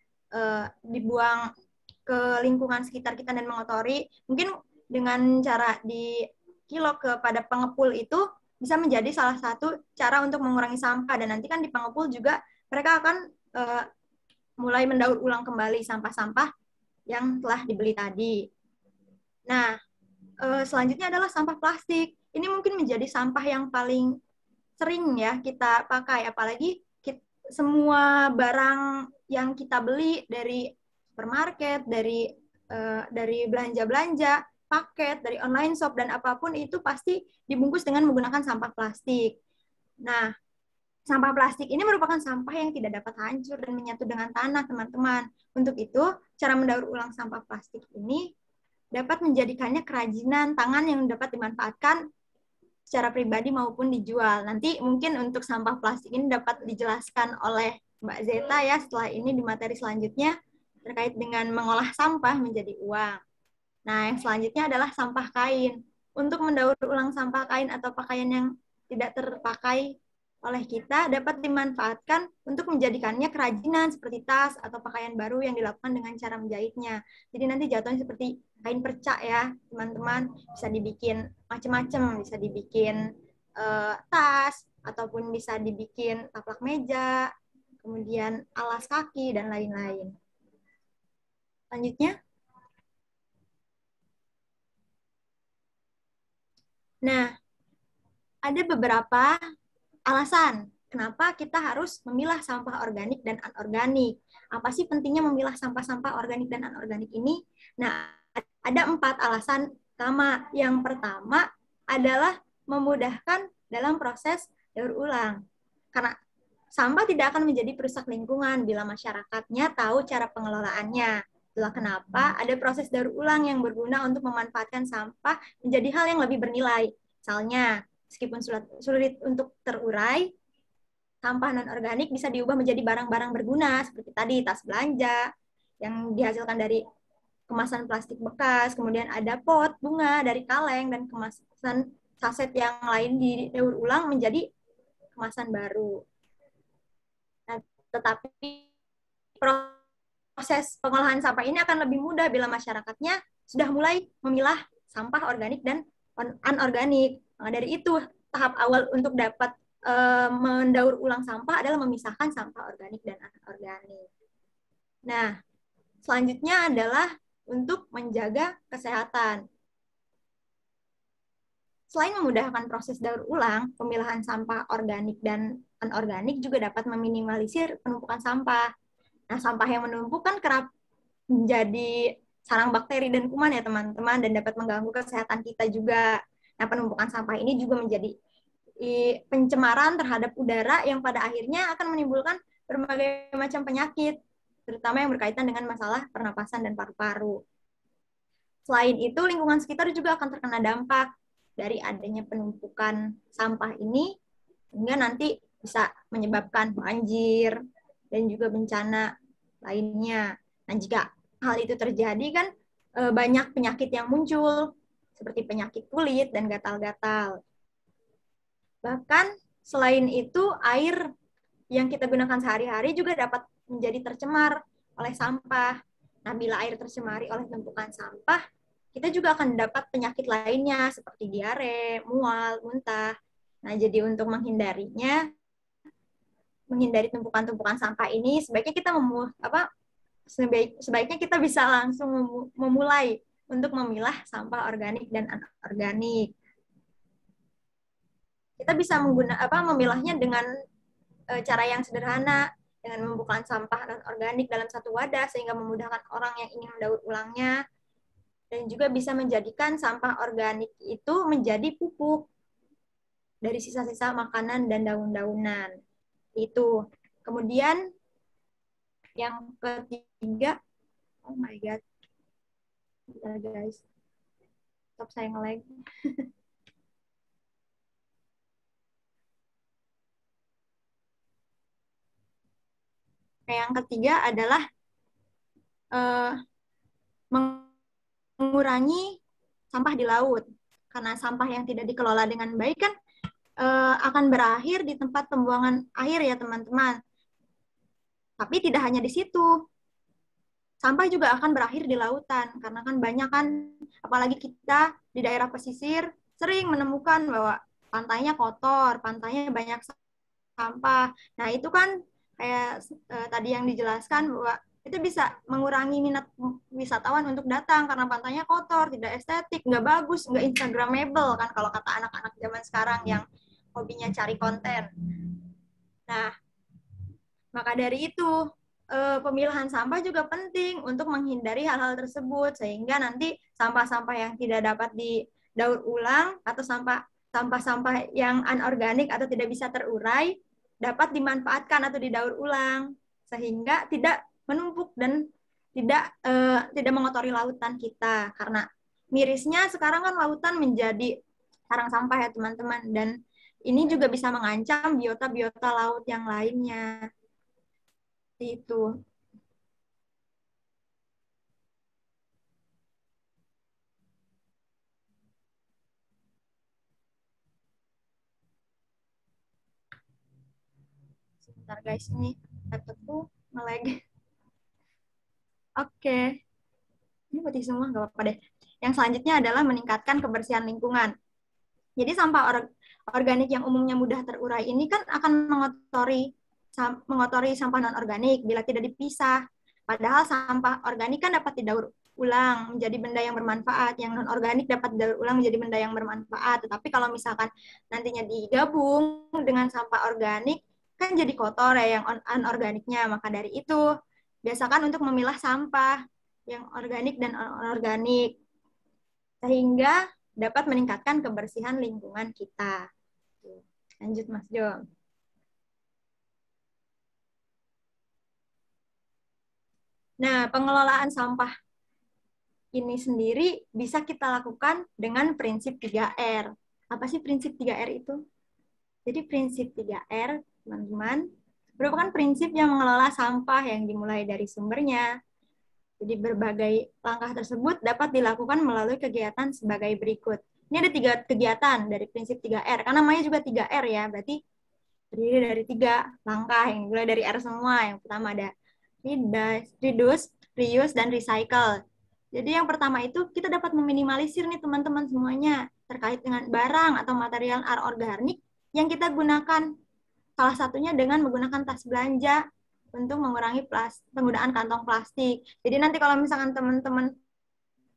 ke lingkungan sekitar kita dan mengotori. Mungkin dengan cara di kilo kepada pengepul itu bisa menjadi salah satu cara untuk mengurangi sampah. Dan nanti kan di pengepul juga mereka akan mulai mendaur ulang kembali sampah-sampah yang telah dibeli tadi. Nah, selanjutnya adalah sampah plastik. Ini mungkin menjadi sampah yang paling sering ya kita pakai, apalagi semua barang yang kita beli dari supermarket, dari belanja-belanja, paket, dari online shop, dan apapun itu pasti dibungkus dengan menggunakan sampah plastik. Nah, sampah plastik ini merupakan sampah yang tidak dapat hancur dan menyatu dengan tanah, teman-teman. Untuk itu, cara mendaur ulang sampah plastik ini dapat menjadikannya kerajinan tangan yang dapat dimanfaatkan secara pribadi maupun dijual. Nanti mungkin untuk sampah plastik ini dapat dijelaskan oleh Mbak Zeta ya setelah ini di materi selanjutnya terkait dengan mengolah sampah menjadi uang. Nah, yang selanjutnya adalah sampah kain. Untuk mendaur ulang sampah kain atau pakaian yang tidak terpakai oleh kita dapat dimanfaatkan untuk menjadikannya kerajinan seperti tas atau pakaian baru yang dilakukan dengan cara menjahitnya. Jadi nanti jatuhnya seperti kain perca ya, teman-teman. Bisa dibikin macam-macam, bisa dibikin tas, ataupun bisa dibikin taplak meja, kemudian alas kaki, dan lain-lain. Selanjutnya. Nah, ada beberapa alasan kenapa kita harus memilah sampah organik dan anorganik. Apa sih pentingnya memilah sampah-sampah organik dan anorganik ini? Nah, ada 4 alasan utama. Yang pertama adalah memudahkan dalam proses daur ulang. Karena sampah tidak akan menjadi perusak lingkungan bila masyarakatnya tahu cara pengelolaannya. Itulah kenapa ada proses daur ulang yang berguna untuk memanfaatkan sampah menjadi hal yang lebih bernilai. Misalnya, meskipun sulit untuk terurai, sampah non-organik bisa diubah menjadi barang-barang berguna, seperti tadi tas belanja yang dihasilkan dari kemasan plastik bekas, kemudian ada pot bunga dari kaleng, dan kemasan saset yang lain didaur ulang menjadi kemasan baru. Nah, tetapi proses pengolahan sampah ini akan lebih mudah bila masyarakatnya sudah mulai memilah sampah organik dan anorganik. Nah, dari itu, tahap awal untuk dapat mendaur ulang sampah adalah memisahkan sampah organik dan anorganik. Nah, selanjutnya adalah untuk menjaga kesehatan. Selain memudahkan proses daur ulang, pemilahan sampah organik dan anorganik juga dapat meminimalisir penumpukan sampah. Nah, sampah yang menumpuk kan kerap menjadi sarang bakteri dan kuman ya teman-teman, dan dapat mengganggu kesehatan kita juga. Nah, penumpukan sampah ini juga menjadi pencemaran terhadap udara yang pada akhirnya akan menimbulkan berbagai macam penyakit, terutama yang berkaitan dengan masalah pernapasan dan paru-paru. Selain itu, lingkungan sekitar juga akan terkena dampak dari adanya penumpukan sampah ini, sehingga nanti bisa menyebabkan banjir dan juga bencana lainnya. Nah, jika hal itu terjadi kan banyak penyakit yang muncul, seperti penyakit kulit dan gatal-gatal. Bahkan selain itu, air yang kita gunakan sehari-hari juga dapat menjadi tercemar oleh sampah. Nah, bila air tercemari oleh tumpukan sampah, kita juga akan dapat penyakit lainnya seperti diare, mual, muntah. Nah, jadi untuk menghindari tumpukan-tumpukan sampah ini, sebaiknya kita sebaiknya kita bisa langsung memulai untuk memilah sampah organik dan anorganik. Kita bisa memilahnya dengan cara yang sederhana, dengan membuka sampah anorganik dalam satu wadah sehingga memudahkan orang yang ingin mendaur ulangnya, dan juga bisa menjadikan sampah organik itu menjadi pupuk dari sisa-sisa makanan dan daun-daunan. Itu. Kemudian yang ketiga, oh my god, bentar guys, stop saya nge-lag. Yang ketiga adalah mengurangi sampah di laut. Karena sampah yang tidak dikelola dengan baik kan akan berakhir di tempat pembuangan air ya teman-teman. Tapi tidak hanya di situ. Sampah juga akan berakhir di lautan. Karena kan banyak kan, apalagi kita di daerah pesisir, sering menemukan bahwa pantainya kotor, pantainya banyak sampah. Nah itu kan kayak tadi yang dijelaskan bahwa itu bisa mengurangi minat wisatawan untuk datang karena pantainya kotor, tidak estetik, nggak bagus, nggak instagramable kan kalau kata anak-anak zaman sekarang yang hobinya cari konten. Nah, maka dari itu pemilahan sampah juga penting untuk menghindari hal-hal tersebut sehingga nanti sampah-sampah yang tidak dapat didaur ulang atau sampah-sampah yang anorganik atau tidak bisa terurai dapat dimanfaatkan atau didaur ulang sehingga tidak menumpuk dan tidak mengotori lautan kita. Karena mirisnya sekarang kan lautan menjadi sarang sampah ya teman-teman, dan ini juga bisa mengancam biota-biota laut yang lainnya. Itu. Sebentar guys, ini laptopku nge-lag. Oke. Ini putih semua, nggak apa-apa deh. Yang selanjutnya adalah meningkatkan kebersihan lingkungan. Jadi sampah organik yang umumnya mudah terurai ini kan akan mengotori sampah non-organik bila tidak dipisah. Padahal sampah organik kan dapat didaur ulang menjadi benda yang bermanfaat, yang non-organik dapat didaur ulang menjadi benda yang bermanfaat. Tetapi kalau misalkan nantinya digabung dengan sampah organik, kan jadi kotor ya yang anorganiknya. Maka dari itu, biasakan untuk memilah sampah yang organik dan anorganik, sehingga dapat meningkatkan kebersihan lingkungan kita. Lanjut Mas Jo. Nah, pengelolaan sampah ini sendiri bisa kita lakukan dengan prinsip 3R. Apa sih prinsip 3R itu? Jadi prinsip 3R, teman-teman, merupakan prinsip yang mengelola sampah yang dimulai dari sumbernya, Jadi berbagai langkah tersebut dapat dilakukan melalui kegiatan sebagai berikut. Ini ada 3 kegiatan dari prinsip 3R, karena namanya juga 3R ya, berarti terdiri dari 3 langkah, yang mulai dari R semua. Yang pertama ada reduce, reuse, dan recycle. Jadi yang pertama itu kita dapat meminimalisir nih teman-teman semuanya terkait dengan barang atau material organik yang kita gunakan. Salah satunya dengan menggunakan tas belanja untuk mengurangi penggunaan kantong plastik. Jadi nanti kalau misalkan teman-teman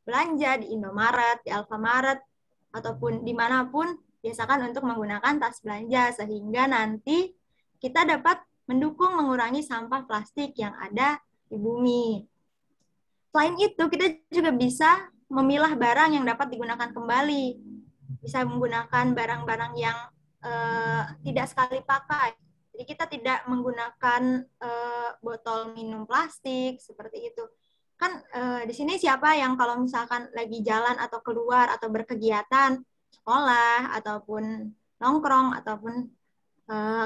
belanja di Indomaret, di Alfamaret, ataupun dimanapun, biasakan untuk menggunakan tas belanja, sehingga nanti kita dapat mendukung mengurangi sampah plastik yang ada di bumi. Selain itu, kita juga bisa memilah barang yang dapat digunakan kembali. Bisa menggunakan barang-barang yang tidak sekali pakai. Jadi kita tidak menggunakan botol minum plastik seperti itu. Kan di sini siapa yang kalau misalkan lagi jalan atau keluar atau berkegiatan sekolah ataupun nongkrong ataupun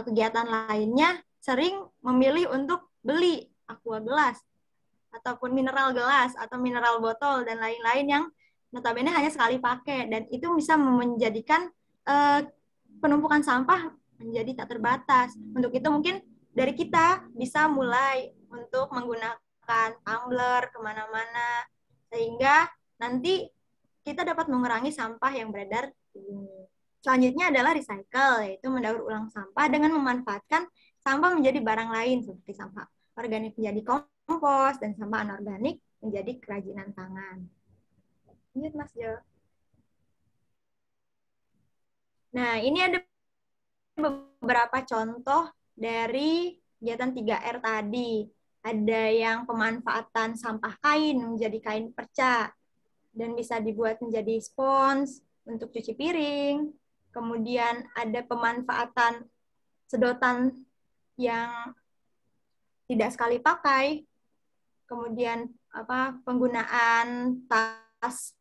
kegiatan lainnya sering memilih untuk beli aqua gelas ataupun mineral gelas atau mineral botol dan lain-lain yang notabene hanya sekali pakai, dan itu bisa menjadikan penumpukan sampah menjadi tak terbatas. Untuk itu mungkin dari kita bisa mulai untuk menggunakan tumbler kemana-mana, sehingga nanti kita dapat mengurangi sampah yang beredar di bumi. Selanjutnya adalah recycle, yaitu mendaur ulang sampah dengan memanfaatkan sampah menjadi barang lain seperti sampah organik menjadi kompos dan sampah anorganik menjadi kerajinan tangan. Lanjut Mas Jo. Nah, ini ada beberapa contoh dari kegiatan 3R tadi. Ada yang pemanfaatan sampah kain menjadi kain perca dan bisa dibuat menjadi spons untuk cuci piring. Kemudian ada pemanfaatan sedotan yang tidak sekali pakai. Kemudian penggunaan tas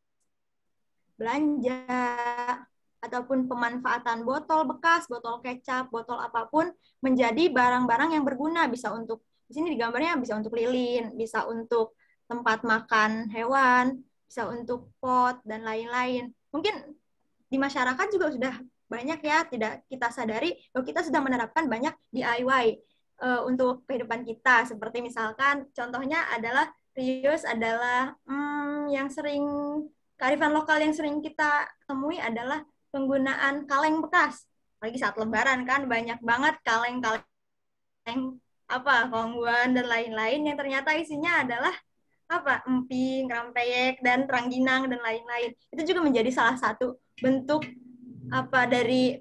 belanja ataupun pemanfaatan botol bekas, botol kecap, botol apapun menjadi barang-barang yang berguna. Bisa untuk, di sini digambarnya bisa untuk lilin, bisa untuk tempat makan hewan, bisa untuk pot dan lain-lain. Mungkin di masyarakat juga sudah banyak ya, tidak kita sadari bahwa kita sudah menerapkan banyak DIY untuk kehidupan kita. Seperti misalkan contohnya adalah reuse adalah yang sering, kearifan lokal yang sering kita temui adalah penggunaan kaleng bekas. Apalagi saat lebaran kan banyak banget kaleng-kaleng kongguan dan lain-lain yang ternyata isinya adalah emping, rempeyek, dan rangginang dan lain-lain. Itu juga menjadi salah satu bentuk dari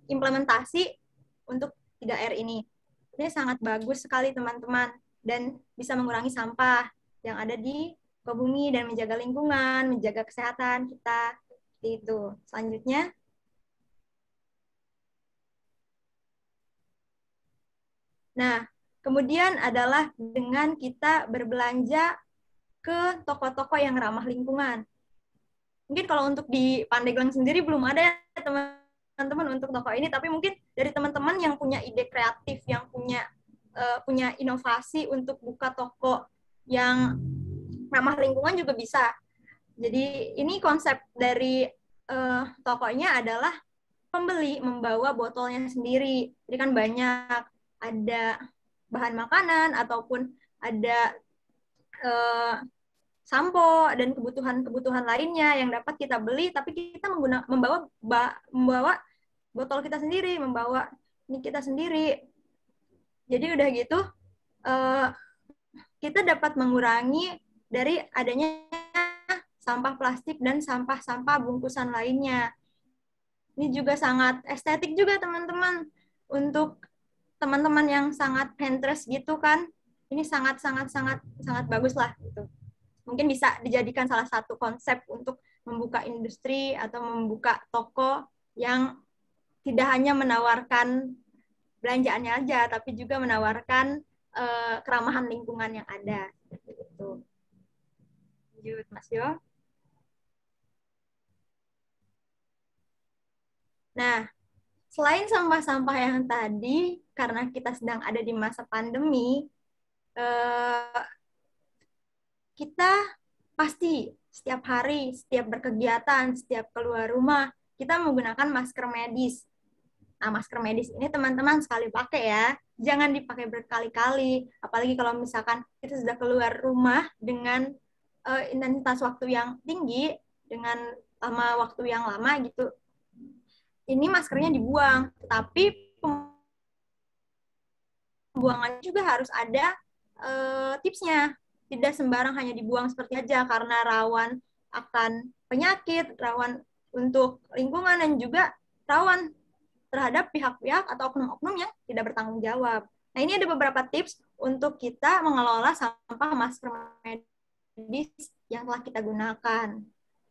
implementasi untuk 3R ini. Ini sangat bagus sekali teman-teman dan bisa mengurangi sampah yang ada di bumi dan menjaga lingkungan, menjaga kesehatan kita. Seperti itu. Selanjutnya. Nah, kemudian adalah dengan kita berbelanja ke toko-toko yang ramah lingkungan. Mungkin kalau untuk di Pandeglang sendiri belum ada ya teman-teman untuk toko ini, tapi mungkin dari teman-teman yang punya ide kreatif, yang punya inovasi untuk buka toko yang ramah lingkungan juga bisa. Jadi ini konsep dari tokonya adalah pembeli membawa botolnya sendiri. Jadi kan banyak, ada bahan makanan ataupun ada sampo dan kebutuhan-kebutuhan lainnya yang dapat kita beli, tapi kita membawa botol kita sendiri, membawa ini kita sendiri. Jadi udah gitu kita dapat mengurangi dari adanya sampah plastik dan sampah-sampah bungkusan lainnya. Ini juga sangat estetik juga teman-teman. Untuk teman-teman yang sangat Pinterest gitu kan, ini sangat bagus lah gitu. Mungkin bisa dijadikan salah satu konsep untuk membuka industri atau membuka toko yang tidak hanya menawarkan belanjaannya aja, tapi juga menawarkan keramahan lingkungan yang ada. Gitu. Lanjut, Mas Jo. Nah, selain sampah-sampah yang tadi, karena kita sedang ada di masa pandemi, kita pasti setiap hari, setiap berkegiatan, setiap keluar rumah, kita menggunakan masker medis. Nah, masker medis ini teman-teman sekali pakai ya. Jangan dipakai berkali-kali. Apalagi kalau misalkan kita sudah keluar rumah dengan intensitas waktu yang tinggi, dengan waktu yang lama gitu. Ini maskernya dibuang. Tetapi pembuangannya juga harus ada tipsnya. Tidak sembarang hanya dibuang seperti aja karena rawan akan penyakit, rawan untuk lingkungan, dan juga rawan terhadap pihak-pihak atau oknum-oknum yang tidak bertanggung jawab. Nah, ini ada beberapa tips untuk kita mengelola sampah masker medis yang telah kita gunakan.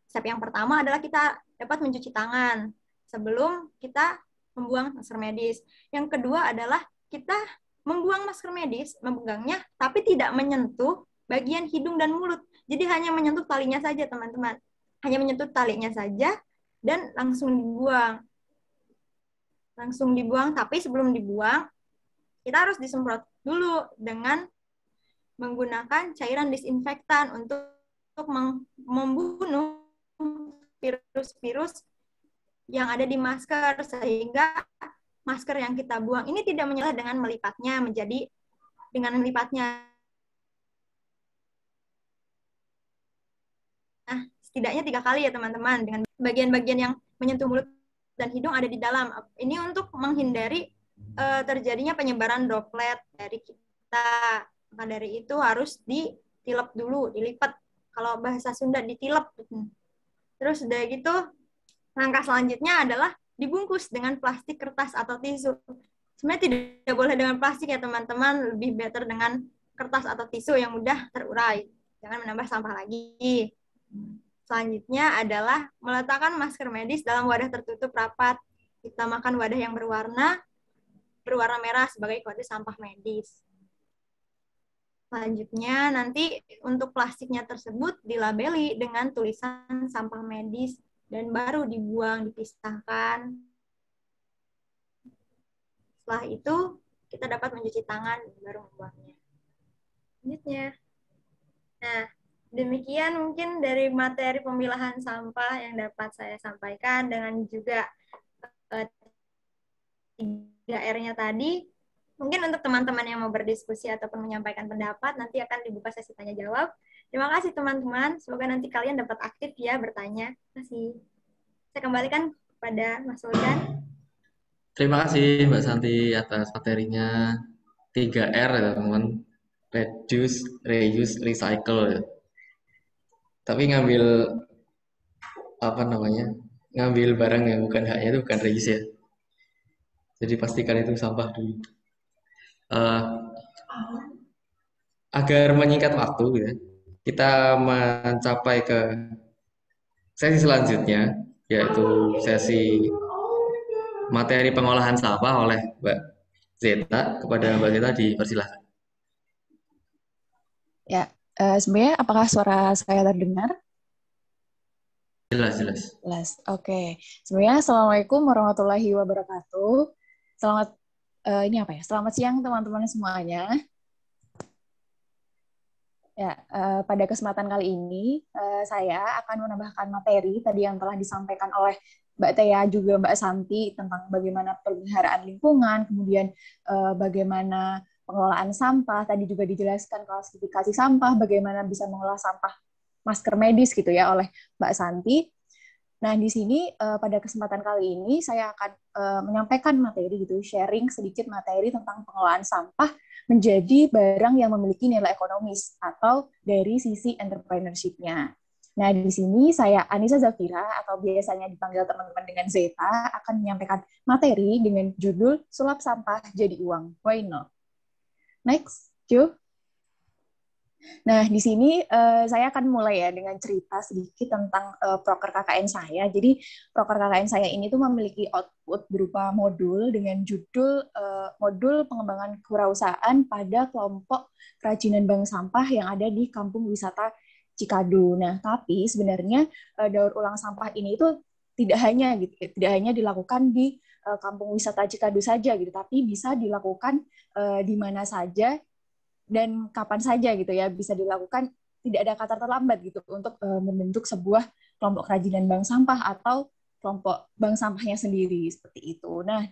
Step yang pertama adalah kita dapat mencuci tangan sebelum kita membuang masker medis. Yang kedua adalah kita membuang masker medis, memegangnya, tapi tidak menyentuh bagian hidung dan mulut. Jadi hanya menyentuh talinya saja, teman-teman. Hanya menyentuh talinya saja dan langsung dibuang. Langsung dibuang, tapi sebelum dibuang, kita harus disemprot dulu dengan menggunakan cairan disinfektan untuk membunuh virus-virus yang ada di masker, sehingga masker yang kita buang ini tidak menyala dengan melipatnya menjadi dengan melipatnya. Nah, setidaknya 3 kali ya teman-teman, dengan bagian-bagian yang menyentuh mulut dan hidung ada di dalam. Ini untuk menghindari terjadinya penyebaran droplet dari kita. Maka dari itu harus ditilep dulu, dilipat. Kalau bahasa Sunda ditilep. Terus udah gitu, langkah selanjutnya adalah dibungkus dengan plastik, kertas, atau tisu. Sebenarnya tidak boleh dengan plastik ya teman-teman, lebih better dengan kertas atau tisu yang mudah terurai. Jangan menambah sampah lagi. Selanjutnya adalah meletakkan masker medis dalam wadah tertutup rapat. Kita makan wadah yang berwarna merah sebagai kode sampah medis. Selanjutnya nanti untuk plastiknya tersebut dilabeli dengan tulisan sampah medis dan baru dibuang, dipisahkan. Setelah itu kita dapat mencuci tangan dan baru membuangnya. Selanjutnya. Nah, demikian mungkin dari materi pemilahan sampah yang dapat saya sampaikan dengan juga 3R-nya tadi. Mungkin untuk teman-teman yang mau berdiskusi ataupun menyampaikan pendapat, nanti akan dibuka sesi tanya-jawab. Terima kasih teman-teman, semoga nanti kalian dapat aktif ya bertanya. Terima kasih. Saya kembalikan kepada Mas Sultan. Terima kasih Mbak Santi atas materinya. 3R ya teman-teman. Reduce, reuse, recycle ya. Tapi ngambil ngambil barang yang bukan haknya itu bukan reuse ya. Jadi pastikan itu sampah dulu. Agar menyingkat waktu ya, kita mencapai ke sesi selanjutnya, yaitu sesi materi pengolahan sampah oleh Mbak Zeta. Kepada Mbak Zeta dipersilahkan. Ya, sebenarnya apakah suara saya terdengar? Jelas. Jelas. Oke. Sebenarnya Assalamualaikum warahmatullahi wabarakatuh. Selamat siang teman-teman semuanya. Ya, pada kesempatan kali ini saya akan menambahkan materi tadi yang telah disampaikan oleh Mbak Tea juga Mbak Santi tentang bagaimana pemeliharaan lingkungan, kemudian bagaimana pengelolaan sampah, tadi juga dijelaskan klasifikasi sampah, bagaimana bisa mengolah sampah masker medis gitu ya oleh Mbak Santi. Nah, di sini pada kesempatan kali ini saya akan menyampaikan materi gitu, sharing sedikit materi tentang pengelolaan sampah menjadi barang yang memiliki nilai ekonomis atau dari sisi entrepreneurship-nya. Nah, di sini saya Anissa Zafira atau biasanya dipanggil teman-teman dengan Zeta akan menyampaikan materi dengan judul Sulap Sampah Jadi Uang. Why not? Next, Cu. Nah, di sini saya akan mulai ya dengan cerita sedikit tentang proker KKN saya. Jadi, proker KKN saya ini tuh memiliki output berupa modul dengan judul modul pengembangan kewirausahaan pada kelompok kerajinan bank sampah yang ada di Kampung Wisata Cikadu. Nah, tapi sebenarnya daur ulang sampah ini itu tidak hanya dilakukan di Kampung Wisata Cikadu saja gitu, tapi bisa dilakukan di mana saja dan kapan saja gitu ya, bisa dilakukan tidak ada kata terlambat gitu untuk membentuk sebuah kelompok kerajinan bank sampah atau kelompok bank sampahnya sendiri seperti itu. Nah,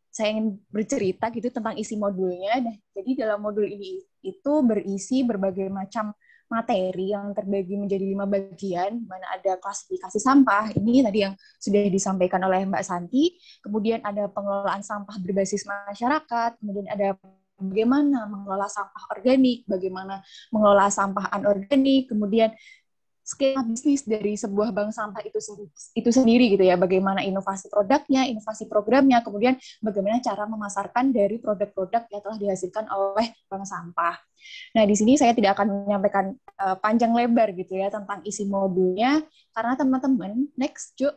saya ingin bercerita gitu tentang isi modulnya. Nah, jadi dalam modul ini itu berisi berbagai macam materi yang terbagi menjadi 5 bagian, di mana ada klasifikasi sampah, ini tadi yang sudah disampaikan oleh Mbak Santi, kemudian ada pengelolaan sampah berbasis masyarakat, kemudian ada bagaimana mengelola sampah organik, bagaimana mengelola sampah anorganik, kemudian skema bisnis dari sebuah bank sampah itu sendiri gitu ya, bagaimana inovasi produknya, inovasi programnya, kemudian bagaimana cara memasarkan dari produk-produk yang telah dihasilkan oleh bank sampah. Nah, di sini saya tidak akan menyampaikan panjang lebar gitu ya tentang isi modulnya, karena teman-teman, next Jo,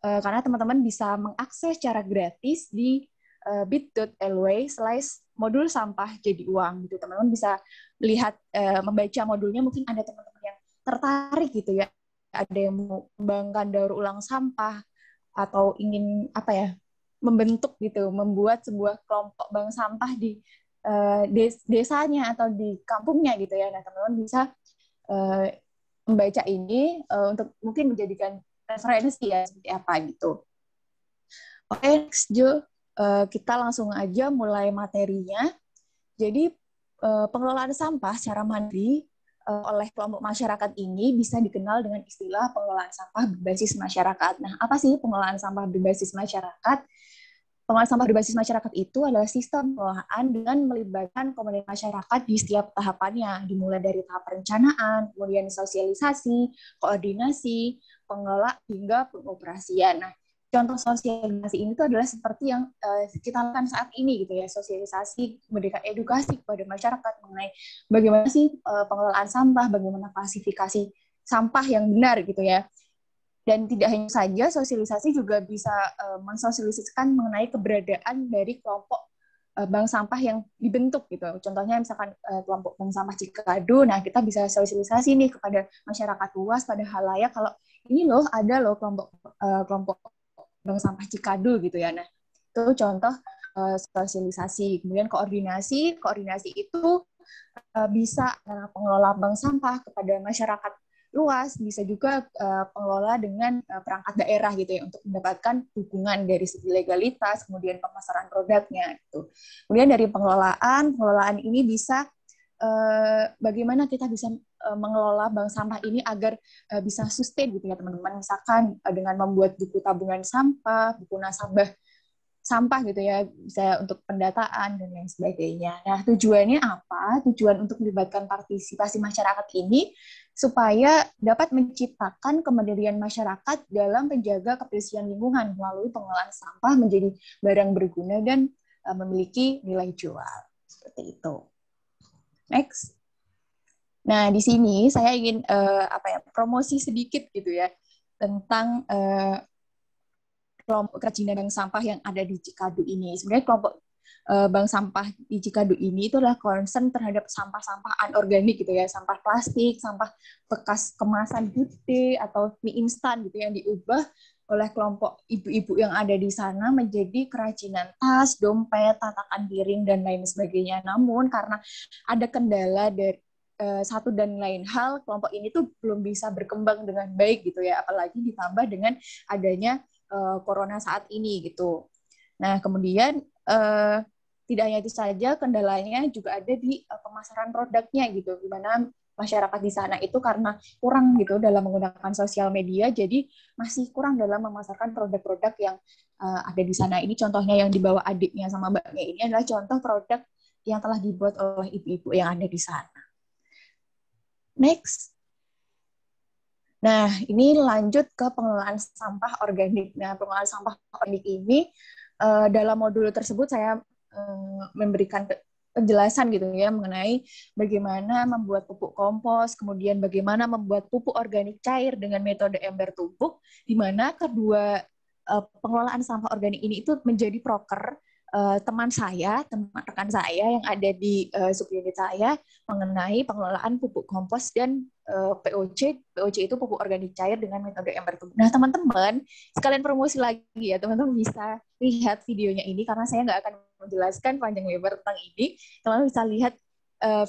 karena teman-teman bisa mengakses secara gratis di bit.ly/modul sampah jadi uang gitu. Teman-teman bisa lihat, membaca modulnya, mungkin ada teman-teman yang tertarik gitu ya, ada yang mau mengembangkan daur ulang sampah atau ingin membentuk gitu, membuat sebuah kelompok bank sampah di desanya atau di kampungnya gitu ya. Nah, teman-teman bisa membaca ini untuk mungkin menjadikan referensi ya seperti apa gitu. Oke, next Jo, kita langsung aja mulai materinya. Jadi pengelolaan sampah secara mandiri oleh kelompok masyarakat ini bisa dikenal dengan istilah pengelolaan sampah berbasis masyarakat. Nah, apa sih pengelolaan sampah berbasis masyarakat? Pengelolaan sampah berbasis masyarakat itu adalah sistem pengelolaan dengan melibatkan komunitas masyarakat di setiap tahapannya, dimulai dari tahap perencanaan, kemudian sosialisasi, koordinasi, pengelola, hingga pengoperasian. Nah, contoh sosialisasi ini tuh adalah seperti yang kita lakukan saat ini gitu ya, sosialisasi, memberikan edukasi kepada masyarakat mengenai bagaimana sih pengelolaan sampah, bagaimana klasifikasi sampah yang benar gitu ya. Dan tidak hanya saja sosialisasi juga bisa mensosialisasikan mengenai keberadaan dari kelompok bank sampah yang dibentuk gitu. Contohnya misalkan kelompok bank sampah Cikadu, nah kita bisa sosialisasi nih kepada masyarakat luas, pada halayak kalau ini loh ada loh kelompok bank sampah Cikadu gitu ya. Nah, itu contoh sosialisasi. Kemudian koordinasi itu bisa pengelola bank sampah kepada masyarakat luas, bisa juga pengelola dengan perangkat daerah gitu ya untuk mendapatkan dukungan dari segi legalitas, kemudian pemasaran produknya gitu. Kemudian dari pengelolaan ini bisa bagaimana kita bisa mengelola bank sampah ini agar bisa sustain gitu ya teman-teman. Misalkan dengan membuat buku tabungan sampah, buku nasabah sampah gitu ya, bisa untuk pendataan dan lain sebagainya. Nah, tujuannya apa? Tujuan untuk melibatkan partisipasi masyarakat ini supaya dapat menciptakan kemandirian masyarakat dalam menjaga kebersihan lingkungan melalui pengelolaan sampah menjadi barang berguna dan memiliki nilai jual. Seperti itu. Next. Nah, di sini saya ingin promosi sedikit gitu ya tentang kelompok kerajinan bank sampah yang ada di Cikadu ini. Sebenarnya kelompok bank sampah di Cikadu ini itu adalah concern terhadap sampah-sampah anorganik gitu ya, sampah plastik, sampah bekas kemasan gede atau mie instan gitu yang diubah oleh kelompok ibu-ibu yang ada di sana menjadi kerajinan tas, dompet, tatakan piring dan lain sebagainya. Namun karena ada kendala dari satu dan lain hal, kelompok ini tuh belum bisa berkembang dengan baik gitu ya, apalagi ditambah dengan adanya corona saat ini gitu. Nah, kemudian tidak hanya itu saja, kendalanya juga ada di pemasaran produknya gitu, di mana masyarakat di sana itu karena kurang gitu dalam menggunakan sosial media, jadi masih kurang dalam memasarkan produk-produk yang ada di sana. Ini contohnya yang dibawa adiknya sama mbaknya ini adalah contoh produk yang telah dibuat oleh ibu-ibu yang ada di sana. Next. Nah, ini lanjut ke pengelolaan sampah organik. Nah, pengelolaan sampah organik ini dalam modul tersebut saya memberikan penjelasan gitu ya mengenai bagaimana membuat pupuk kompos, kemudian bagaimana membuat pupuk organik cair dengan metode ember tumpuk, di mana kedua pengelolaan sampah organik ini itu menjadi proker teman rekan saya yang ada di subunit saya mengenai pengelolaan pupuk kompos dan POC itu pupuk organik cair dengan metode ember tumpuk. Nah, teman-teman, sekalian promosi lagi ya, teman-teman bisa lihat videonya ini karena saya nggak akan menjelaskan panjang lebar tentang ini. Teman-teman bisa lihat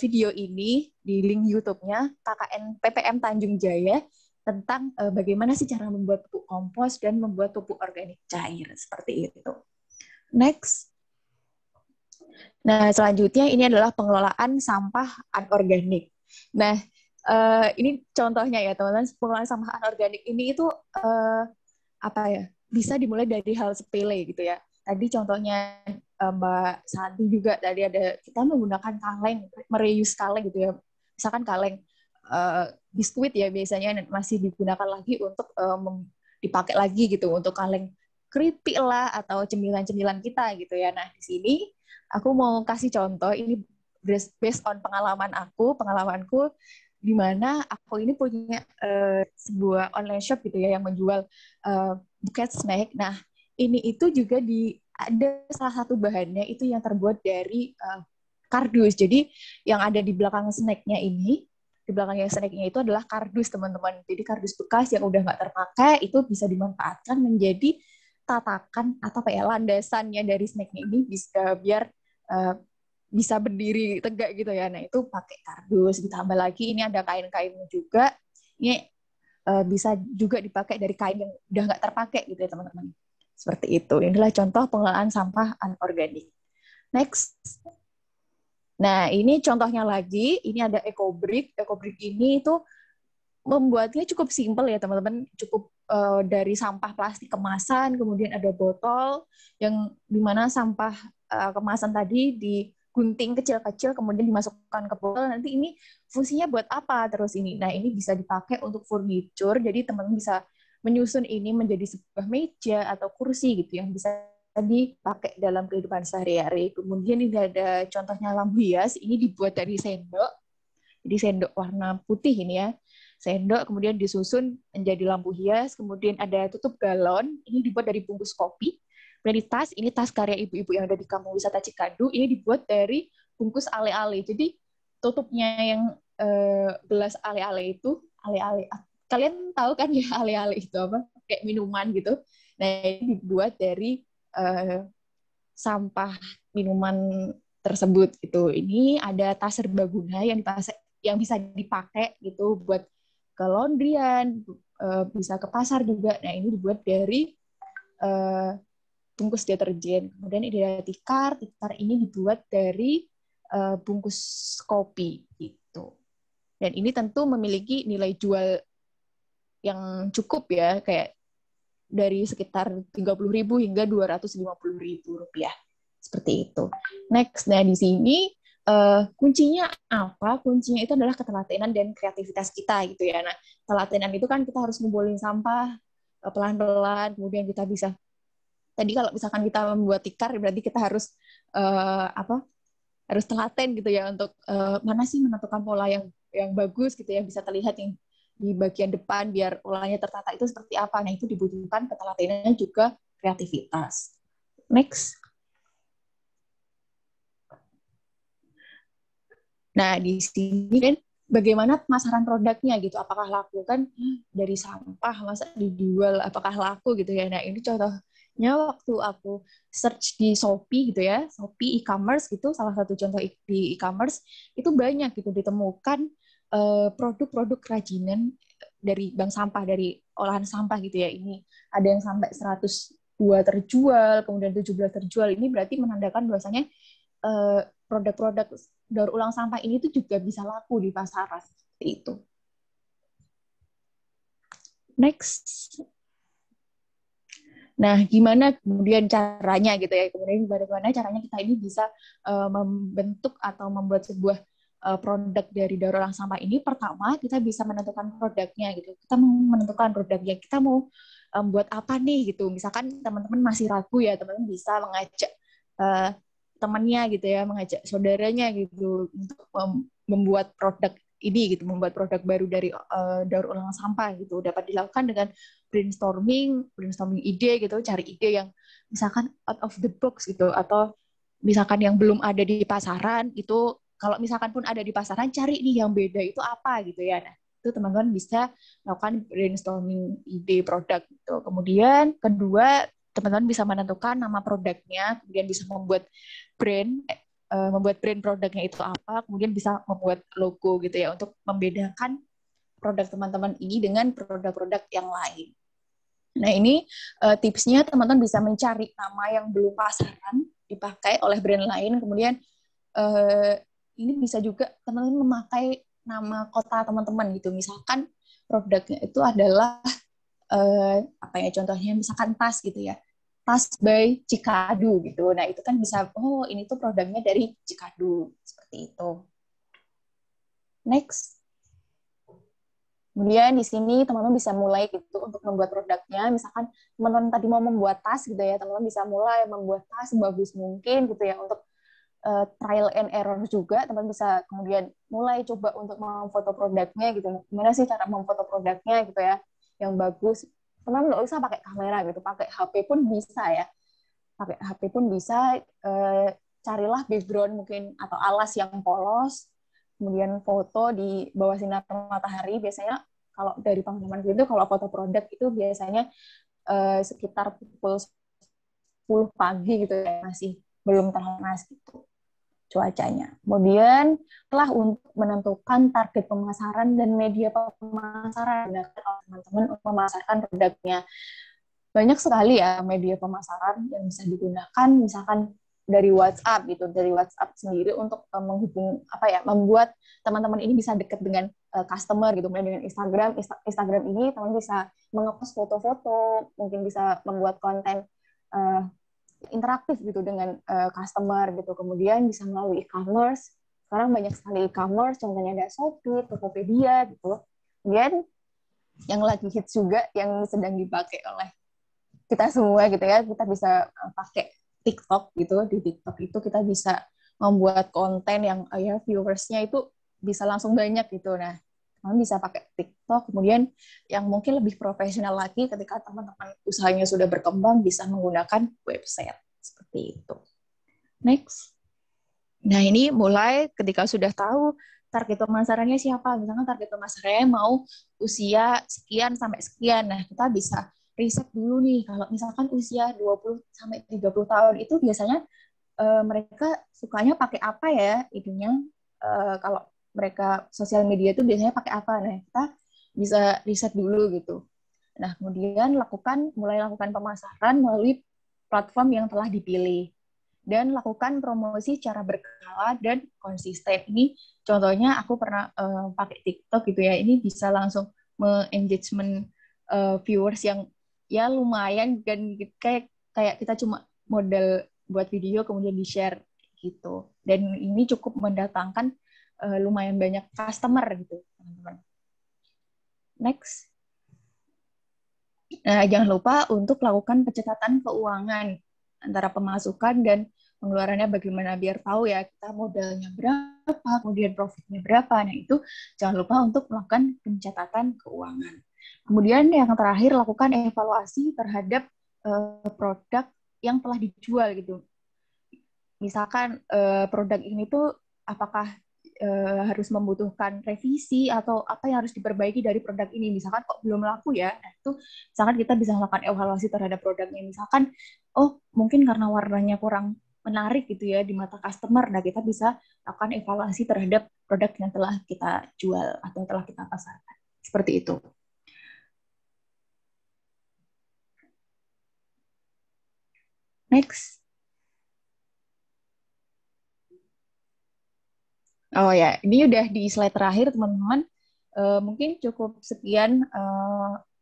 video ini di link YouTube-nya KKN PPM Tanjung Jaya tentang bagaimana sih cara membuat pupuk kompos dan membuat pupuk organik cair seperti itu. Next. Nah, selanjutnya ini adalah pengelolaan sampah anorganik. Nah, ini contohnya ya teman-teman, pengelolaan sampah anorganik ini itu apa ya? Bisa dimulai dari hal sepele gitu ya. Tadi contohnya Mbak Santi juga tadi ada kita menggunakan kaleng, mereuse kaleng gitu ya. Misalkan kaleng biskuit ya biasanya masih digunakan lagi untuk dipakai lagi gitu untuk kaleng keripik lah atau cemilan-cemilan kita gitu ya. Nah, di sini aku mau kasih contoh ini based on pengalamanku di mana aku ini punya sebuah online shop gitu ya yang menjual buket snack. Nah, ini itu juga ada salah satu bahannya itu yang terbuat dari kardus. Jadi yang ada di belakang snacknya ini, di belakangnya snacknya itu adalah kardus teman-teman. Jadi kardus bekas yang udah nggak terpakai itu bisa dimanfaatkan menjadi tatakan atau apa ya landasannya dari snacknya ini bisa biar bisa berdiri tegak gitu ya. Nah itu pakai kardus. Ditambah lagi ini ada kain-kainnya juga. Ini bisa juga dipakai dari kain yang udah nggak terpakai gitu ya teman-teman. Seperti itu. Inilah contoh pengelolaan sampah anorganik. Next. Nah, ini contohnya lagi. Ini ada EcoBrick. EcoBrick ini itu membuatnya cukup simpel ya, teman-teman. Cukup dari sampah plastik kemasan, kemudian ada botol, yang dimana sampah kemasan tadi digunting kecil-kecil, kemudian dimasukkan ke botol. Nanti ini fungsinya buat apa terus ini? Nah, ini bisa dipakai untuk furniture. Jadi, teman-teman bisa menyusun ini menjadi sebuah meja atau kursi gitu yang bisa dipakai dalam kehidupan sehari-hari. Kemudian ini ada contohnya lampu hias, ini dibuat dari sendok. Jadi sendok warna putih ini ya. Sendok kemudian disusun menjadi lampu hias, kemudian ada tutup galon, ini dibuat dari bungkus kopi. Kemudian ini tas karya ibu-ibu yang ada di Kampung Wisata Cikadu, ini dibuat dari bungkus ale-ale. Jadi tutupnya yang gelas ale-ale itu, ale-ale kalian tahu kan ya ale-ale itu apa? Kayak minuman gitu. Nah, ini dibuat dari sampah minuman tersebut gitu. Ini ada tas serbaguna yang bisa dipakai gitu buat ke laundryan, bisa ke pasar juga. Nah, ini dibuat dari bungkus deterjen. Kemudian ini ada tikar ini dibuat dari bungkus kopi gitu. Dan ini tentu memiliki nilai jual yang cukup ya, kayak dari sekitar 30.000 hingga 250.000 rupiah. Seperti itu. Next, nah di sini kuncinya apa? Kuncinya itu adalah ketelatenan dan kreativitas kita gitu ya. Nah, ketelatenan itu kan kita harus ngumpulin sampah pelan-pelan, kemudian kita bisa tadi kalau misalkan kita membuat tikar berarti kita harus harus telaten gitu ya untuk mana sih menentukan pola yang bagus gitu ya, bisa terlihat yang di bagian depan biar polanya tertata itu seperti apa. Nah, itu dibutuhkan ketelatenan juga kreativitas. Next. Nah, di sini kan bagaimana pemasaran produknya gitu. Apakah laku kan dari sampah masa dijual, apakah laku gitu ya. Nah, ini contohnya waktu aku search di Shopee gitu ya, Shopee e-commerce gitu, salah satu contoh di e-commerce itu banyak gitu ditemukan produk-produk kerajinan dari bank sampah, dari olahan sampah gitu ya. Ini ada yang sampai 102 terjual, kemudian 17 terjual. Ini berarti menandakan bahwasanya produk-produk daur ulang sampah ini tuh juga bisa laku di pasaran. Seperti itu. Next. Nah, gimana kemudian caranya gitu ya? Kemudian bagaimana caranya kita ini bisa membentuk atau membuat sebuah produk dari daur ulang sampah ini? Pertama, kita bisa menentukan produknya gitu. Kita menentukan produknya, kita mau buat apa nih gitu. Misalkan teman-teman masih ragu ya, teman-teman bisa mengajak temannya gitu ya, mengajak saudaranya gitu untuk membuat produk ini gitu, membuat produk baru dari daur ulang sampah gitu. Dapat dilakukan dengan brainstorming ide gitu, cari ide yang misalkan out of the box gitu, atau misalkan yang belum ada di pasaran itu. Kalau misalkan pun ada di pasaran, cari nih yang beda itu apa gitu ya. Nah, itu teman-teman bisa melakukan brainstorming ide produk gitu. Kemudian kedua, teman-teman bisa menentukan nama produknya, kemudian bisa membuat brand membuat brand produknya itu apa, kemudian bisa membuat logo gitu ya untuk membedakan produk teman-teman ini dengan produk-produk yang lain. Nah, ini tipsnya teman-teman bisa mencari nama yang belum pasaran dipakai oleh brand lain, kemudian ini bisa juga teman-teman memakai nama kota teman-teman gitu. Misalkan produknya itu adalah apa ya contohnya, misalkan tas gitu ya. Tas by Cikadu gitu. Nah, itu kan bisa, oh ini tuh produknya dari Cikadu, seperti itu. Next. Kemudian di sini teman-teman bisa mulai gitu untuk membuat produknya. Misalkan teman-teman tadi mau membuat tas gitu ya, teman-teman bisa mulai membuat tas sebagus mungkin gitu ya untuk trial and error juga. Teman-teman bisa kemudian mulai coba untuk memfoto produknya gitu. Gimana sih cara memfoto produknya gitu ya, yang bagus. Teman-teman nggak usah pakai kamera gitu, pakai HP pun bisa ya. Pakai HP pun bisa, carilah background mungkin atau alas yang polos, kemudian foto di bawah sinar matahari. Biasanya kalau dari pengalaman itu, kalau foto produk itu biasanya sekitar pukul 10 pagi gitu ya, masih belum terlalu panas gitu cuacanya. Kemudian telah untuk menentukan target pemasaran dan media pemasaran teman-teman untuk memasarkan produknya. Banyak sekali ya media pemasaran yang bisa digunakan, misalkan dari WhatsApp gitu, dari WhatsApp sendiri untuk menghubung apa ya, membuat teman-teman ini bisa dekat dengan customer gitu. Kemudian dengan Instagram ini teman bisa mengepost foto-foto, mungkin bisa membuat konten interaktif gitu dengan customer gitu. Kemudian bisa melalui e-commerce. Sekarang banyak sekali e-commerce, contohnya ada Shopee, Tokopedia gitu. Kemudian yang lagi hits juga yang sedang dipakai oleh kita semua gitu ya, kita bisa pakai TikTok gitu. Di TikTok itu kita bisa membuat konten yang ya viewersnya itu bisa langsung banyak gitu. Nah, teman bisa pakai TikTok. Kemudian yang mungkin lebih profesional lagi, ketika teman-teman usahanya sudah berkembang, bisa menggunakan website seperti itu. Next. Nah, ini mulai ketika sudah tahu target pemasarannya siapa. Misalkan target pemasarannya mau usia sekian sampai sekian. Nah, kita bisa riset dulu nih, kalau misalkan usia 20 sampai 30 tahun itu biasanya mereka sukanya pakai apa ya itunya, kalau mereka sosial media itu biasanya pakai apa. Nah, kita bisa riset dulu gitu. Nah, kemudian mulai lakukan pemasaran melalui platform yang telah dipilih dan lakukan promosi secara berkala dan konsisten. Ini contohnya aku pernah pakai TikTok gitu ya, ini bisa langsung me-engagement viewers yang ya lumayan, dan kayak kita cuma modal buat video kemudian di-share gitu. Dan ini cukup mendatangkan lumayan banyak customer gitu, teman-teman. Next. Nah, jangan lupa untuk lakukan pencatatan keuangan antara pemasukan dan pengeluarannya bagaimana, biar tahu ya kita modalnya berapa, kemudian profitnya berapa. Nah, itu jangan lupa untuk melakukan pencatatan keuangan. Kemudian yang terakhir, lakukan evaluasi terhadap produk yang telah dijual gitu. Misalkan produk ini tuh apakah harus membutuhkan revisi atau apa yang harus diperbaiki dari produk ini. Misalkan kok belum laku ya, nah itu misalkan kita bisa melakukan evaluasi terhadap produknya. Misalkan, oh mungkin karena warnanya kurang menarik gitu ya di mata customer, nah kita bisa lakukan evaluasi terhadap produk yang telah kita jual atau telah kita pasarkan. Seperti itu. Next. Oh ya, ini udah di slide terakhir teman-teman. Mungkin cukup sekian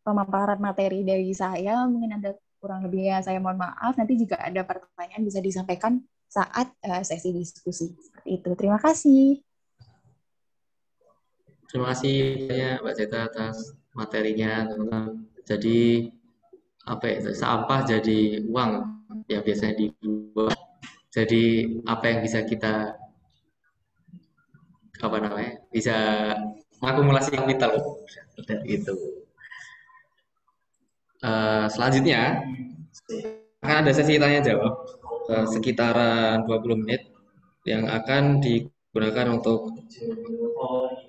pemaparan materi dari saya. Mungkin ada kurang lebihnya saya mohon maaf. Nanti jika ada pertanyaan bisa disampaikan saat sesi diskusi. Seperti itu. Terima kasih. Terima kasih banyak Mbak Zeta atas materinya, teman-teman. Jadi apa itu, sampah jadi uang yang biasanya dibuat. Jadi apa yang bisa kita bisa mengakumulasi kapital dari itu. Selanjutnya akan ada sesi tanya jawab sekitaran 20 menit yang akan digunakan untuk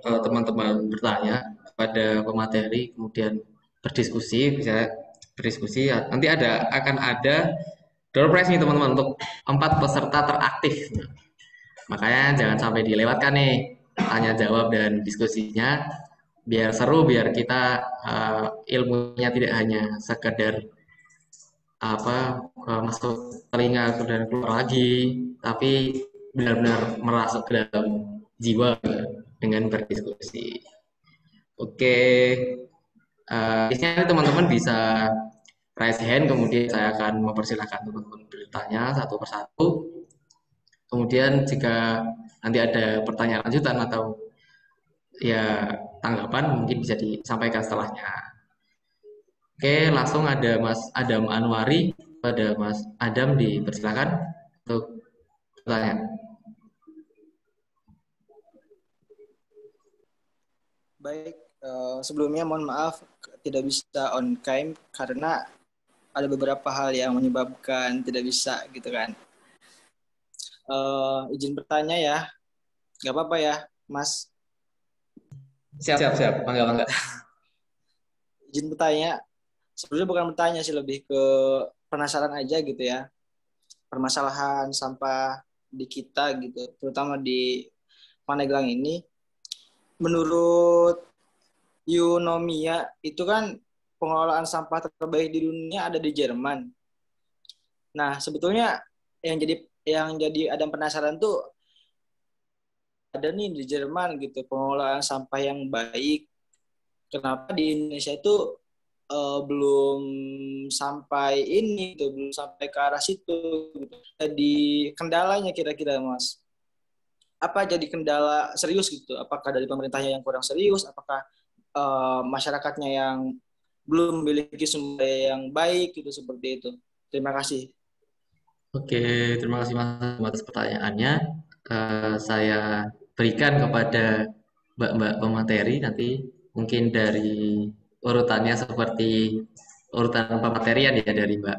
teman-teman bertanya kepada pemateri, kemudian berdiskusi, bisa berdiskusi. Nanti akan ada door prize nih teman-teman untuk 4 peserta teraktif. Makanya jangan sampai dilewatkan nih tanya jawab dan diskusinya, biar seru, biar kita ilmunya tidak hanya sekedar masuk telinga dan keluar lagi, tapi benar-benar merasuk ke dalam jiwa dengan berdiskusi. Oke, di sini teman-teman bisa raise hand, kemudian saya akan mempersilahkan teman-teman bertanya satu persatu. Kemudian jika nanti ada pertanyaan lanjutan atau ya tanggapan, mungkin bisa disampaikan setelahnya. Oke, langsung ada Mas Adam Anwari. Pada Mas Adam, dipersilakan untuk bertanya. Baik, sebelumnya mohon maaf tidak bisa on cam karena ada beberapa hal yang menyebabkan tidak bisa gitu kan. Izin bertanya ya, nggak apa-apa ya, Mas. Siap. Mangga. Izin bertanya, sebenarnya bukan bertanya sih, lebih ke penasaran aja gitu ya. Permasalahan sampah di kita gitu, terutama di Pandeglang ini. Menurut Eunomia itu kan pengelolaan sampah terbaik di dunia ada di Jerman. Nah, sebetulnya yang jadi Adam penasaran tuh ada nih di Jerman gitu pengelolaan sampah yang baik. Kenapa di Indonesia itu belum sampai ini gitu, belum sampai ke arah situ gitu. Jadi kendalanya kira-kira Mas, apa jadi kendala serius gitu? Apakah dari pemerintahnya yang kurang serius? Apakah masyarakatnya yang belum memiliki sumber daya yang baik gitu, seperti itu? Terima kasih. Oke, terima kasih Mas atas pertanyaannya. Saya berikan kepada Mbak pemateri nanti, mungkin dari urutannya seperti urutan pematerian ya, dari Mbak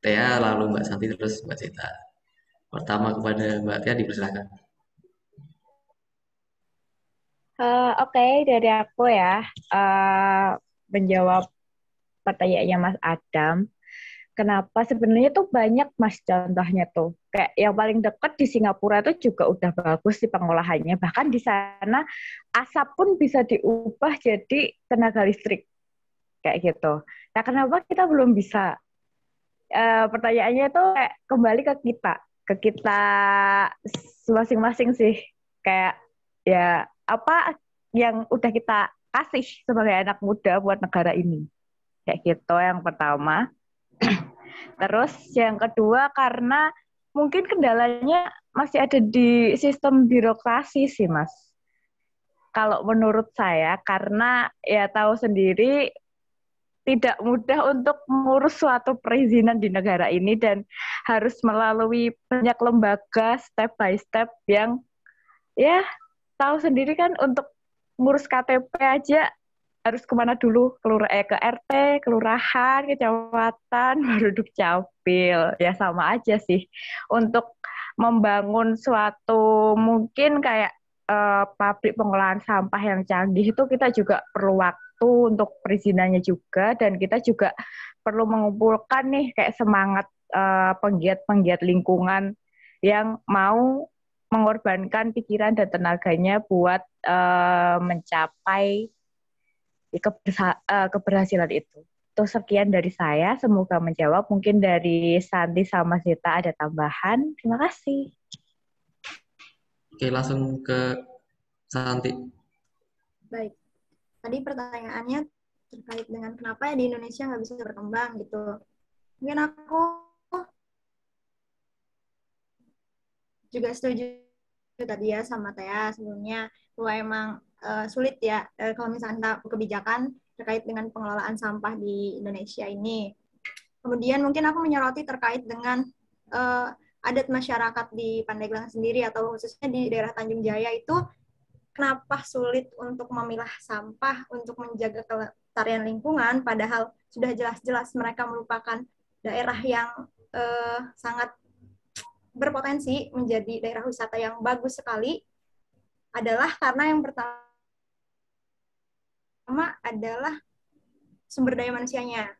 Tea, lalu Mbak Santi, terus Mbak Cita. Pertama kepada Mbak Tea, dipersilakan. Oke, dari aku ya, menjawab pertanyaannya Mas Adam. Kenapa sebenarnya tuh banyak Mas contohnya tuh. Kayak yang paling dekat di Singapura tuh juga udah bagus di pengolahannya. Bahkan di sana asap pun bisa diubah jadi tenaga listrik. Kayak gitu. Nah, kenapa kita belum bisa? Pertanyaannya tuh kayak kembali ke kita masing-masing sih. Kayak ya apa yang udah kita kasih sebagai anak muda buat negara ini. Kayak gitu yang pertama. Terus yang kedua karena mungkin kendalanya masih ada di sistem birokrasi sih Mas. Kalau menurut saya karena ya tahu sendiri tidak mudah untuk mengurus suatu perizinan di negara ini dan harus melalui banyak lembaga step by step yang ya tahu sendiri kan untuk ngurus KTP aja harus kemana dulu, ke RT, kelurahan, kecamatan, baru dukcapil. Ya sama aja sih. Untuk membangun suatu mungkin kayak pabrik pengolahan sampah yang canggih itu kita juga perlu waktu untuk perizinannya juga, dan kita juga perlu mengumpulkan nih kayak semangat penggiat-penggiat lingkungan yang mau mengorbankan pikiran dan tenaganya buat mencapai keberhasilan itu. Itu sekian dari saya, semoga menjawab. Mungkin dari Santi sama Zita ada tambahan. Terima kasih. Oke, langsung ke Santi. Baik, tadi pertanyaannya terkait dengan kenapa ya di Indonesia nggak bisa berkembang gitu. Mungkin aku juga setuju tadi ya sama Tea sebelumnya, bahwa emang sulit ya kalau misalnya kebijakan terkait dengan pengelolaan sampah di Indonesia ini. Kemudian mungkin aku menyoroti terkait dengan adat masyarakat di Pandeglang sendiri atau khususnya di daerah Tanjung Jaya itu kenapa sulit untuk memilah sampah untuk menjaga kelestarian lingkungan, padahal sudah jelas-jelas mereka merupakan daerah yang sangat berpotensi menjadi daerah wisata yang bagus sekali, adalah karena yang pertama adalah sumber daya manusianya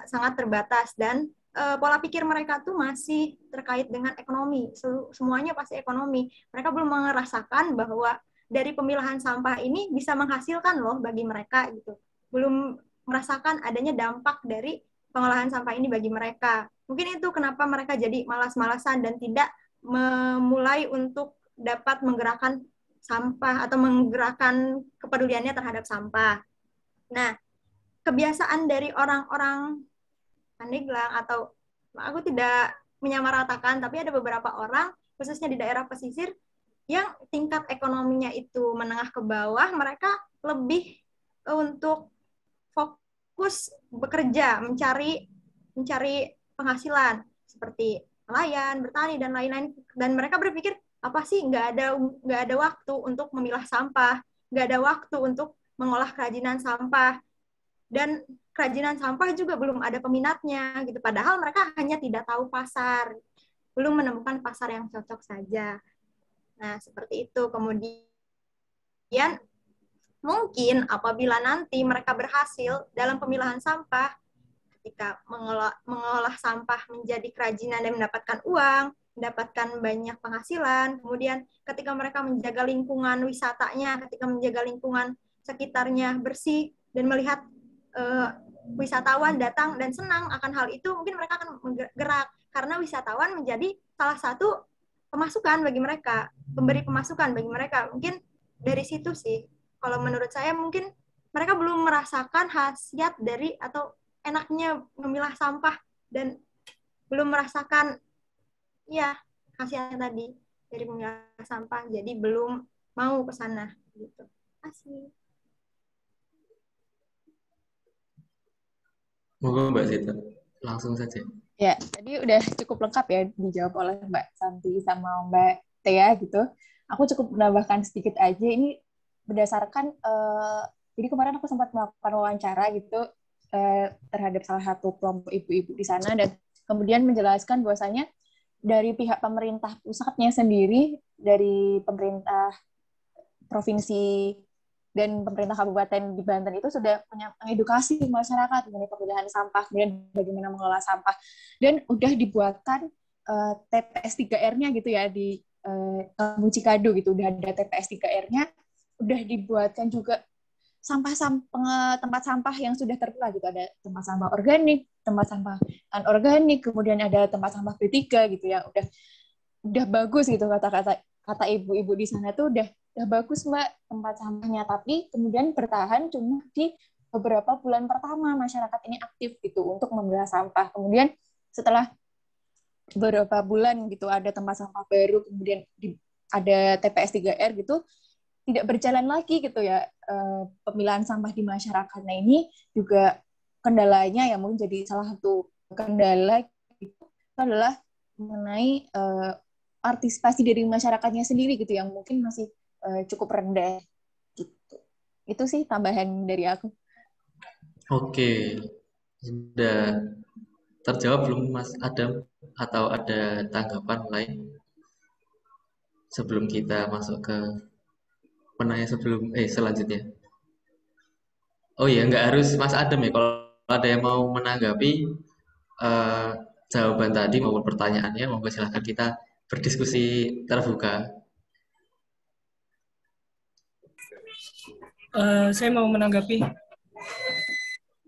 sangat terbatas dan pola pikir mereka tuh masih terkait dengan ekonomi. Semuanya pasti ekonomi. Mereka belum merasakan bahwa dari pemilahan sampah ini bisa menghasilkan loh bagi mereka gitu. Belum merasakan adanya dampak dari pengolahan sampah ini bagi mereka. Mungkin itu kenapa mereka jadi malas-malasan dan tidak memulai untuk dapat menggerakkan sampah atau menggerakkan kepeduliannya terhadap sampah. Nah, kebiasaan dari orang-orang Pandeglang, atau aku tidak menyamaratakan, tapi ada beberapa orang, khususnya di daerah pesisir, yang tingkat ekonominya itu menengah ke bawah, mereka lebih untuk fokus bekerja, mencari penghasilan, seperti nelayan, bertani, dan lain-lain. Dan mereka berpikir, apa sih, nggak ada waktu untuk memilah sampah, nggak ada waktu untuk mengolah kerajinan sampah, dan kerajinan sampah juga belum ada peminatnya gitu. Padahal mereka hanya tidak tahu pasar, belum menemukan pasar yang cocok saja. Nah, seperti itu. Kemudian mungkin apabila nanti mereka berhasil dalam pemilahan sampah, ketika mengolah sampah menjadi kerajinan dan mendapatkan uang, mendapatkan banyak penghasilan, kemudian ketika mereka menjaga lingkungan wisatanya, ketika menjaga lingkungan sekitarnya bersih, dan melihat wisatawan datang dan senang akan hal itu, mungkin mereka akan bergerak, karena wisatawan menjadi salah satu pemasukan bagi mereka, pemberi pemasukan bagi mereka. Mungkin dari situ sih, kalau menurut saya mungkin mereka belum merasakan khasiat dari atau enaknya memilah sampah, dan belum merasakan ya khasiatnya tadi dari memilah sampah, jadi belum mau ke sana gitu. Asik. Monggo Mbak Zita, langsung saja. Ya, tadi udah cukup lengkap ya dijawab oleh Mbak Santi sama Mbak Tia gitu. Aku cukup menambahkan sedikit aja, ini berdasarkan, jadi kemarin aku sempat melakukan wawancara gitu terhadap salah satu kelompok ibu-ibu di sana, dan kemudian menjelaskan bahwasanya dari pihak pemerintah pusatnya sendiri, dari pemerintah provinsi dan pemerintah kabupaten di Banten itu sudah mengedukasi masyarakat mengenai pemilahan sampah, kemudian bagaimana mengelola sampah, dan udah dibuatkan TPS 3R-nya gitu ya di Kampung Cikadu gitu, udah ada TPS 3R-nya, udah dibuatkan juga tempat sampah yang sudah terpilah gitu, ada tempat sampah organik, tempat sampah anorganik, kemudian ada tempat sampah B3 gitu ya, udah bagus gitu, kata ibu-ibu di sana tuh udah bagus Mbak tempat sampahnya, tapi kemudian bertahan cuma di beberapa bulan pertama masyarakat ini aktif gitu untuk memilah sampah. Kemudian setelah beberapa bulan gitu ada tempat sampah baru, kemudian ada TPS 3R gitu, tidak berjalan lagi gitu ya pemilahan sampah di masyarakat. Nah ini juga kendalanya yang mungkin jadi salah satu kendala itu adalah mengenai partisipasi dari masyarakatnya sendiri gitu, yang mungkin masih cukup rendah gitu. Itu sih tambahan dari aku. Oke, sudah terjawab belum Mas Adam, atau ada tanggapan lain sebelum kita masuk ke penanya selanjutnya? Oh iya, nggak harus Mas Adam ya, kalau ada yang mau menanggapi jawaban tadi maupun pertanyaannya, monggo silahkan, kita berdiskusi terbuka. Saya mau menanggapi.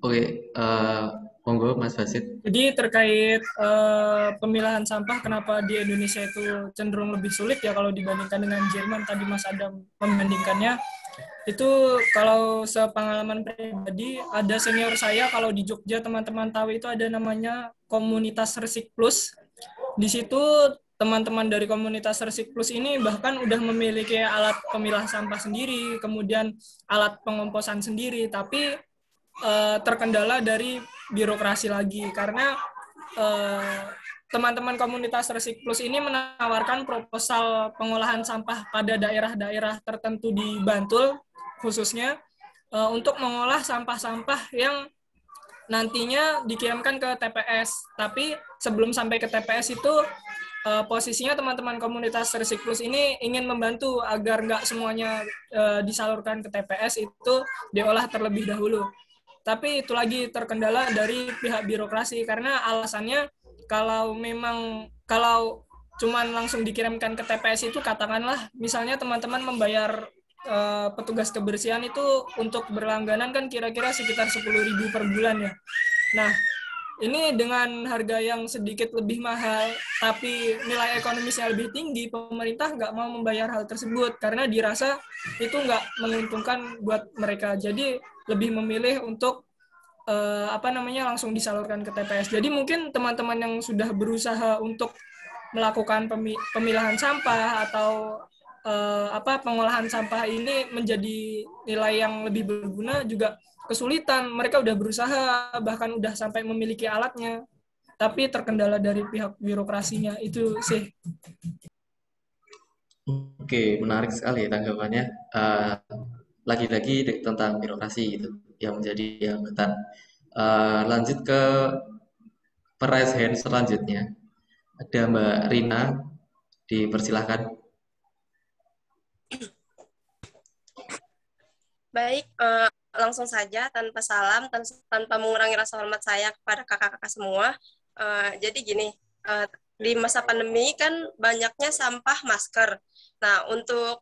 Oke, monggo Mas Basit. Jadi terkait pemilahan sampah, kenapa di Indonesia itu cenderung lebih sulit ya kalau dibandingkan dengan Jerman, tadi Mas Adam membandingkannya. Itu kalau sepengalaman pribadi, ada senior saya kalau di Jogja, teman-teman tahu itu ada namanya komunitas Resik Plus. Di situ teman-teman dari komunitas Resik Plus ini bahkan udah memiliki alat pemilah sampah sendiri, kemudian alat pengomposan sendiri, tapi terkendala dari birokrasi lagi, karena teman-teman komunitas Resik Plus ini menawarkan proposal pengolahan sampah pada daerah-daerah tertentu di Bantul khususnya, untuk mengolah sampah-sampah yang nantinya dikirimkan ke TPS. Tapi sebelum sampai ke TPS itu posisinya teman-teman komunitas Resik Plus ini ingin membantu agar nggak semuanya disalurkan ke TPS, itu diolah terlebih dahulu. Tapi itu lagi terkendala dari pihak birokrasi, karena alasannya kalau cuman langsung dikirimkan ke TPS itu, katakanlah misalnya teman-teman membayar petugas kebersihan itu untuk berlangganan kan kira-kira sekitar 10.000 per bulan ya. Nah, ini dengan harga yang sedikit lebih mahal, tapi nilai ekonomisnya lebih tinggi, pemerintah nggak mau membayar hal tersebut karena dirasa itu nggak menguntungkan buat mereka. Jadi lebih memilih untuk langsung disalurkan ke TPS. Jadi mungkin teman-teman yang sudah berusaha untuk melakukan pemilahan sampah atau pengolahan sampah ini menjadi nilai yang lebih berguna juga kesulitan. Mereka udah berusaha, bahkan udah sampai memiliki alatnya, tapi terkendala dari pihak birokrasinya. Itu sih. Oke, menarik sekali tanggapannya. Lagi-lagi tentang birokrasi itu yang menjadi hambatan. Lanjut ke raise hand selanjutnya. Ada Mbak Rina, dipersilahkan. Baik, langsung saja tanpa salam, tanpa mengurangi rasa hormat saya kepada kakak-kakak semua. Jadi gini, di masa pandemi kan banyaknya sampah masker. Nah, untuk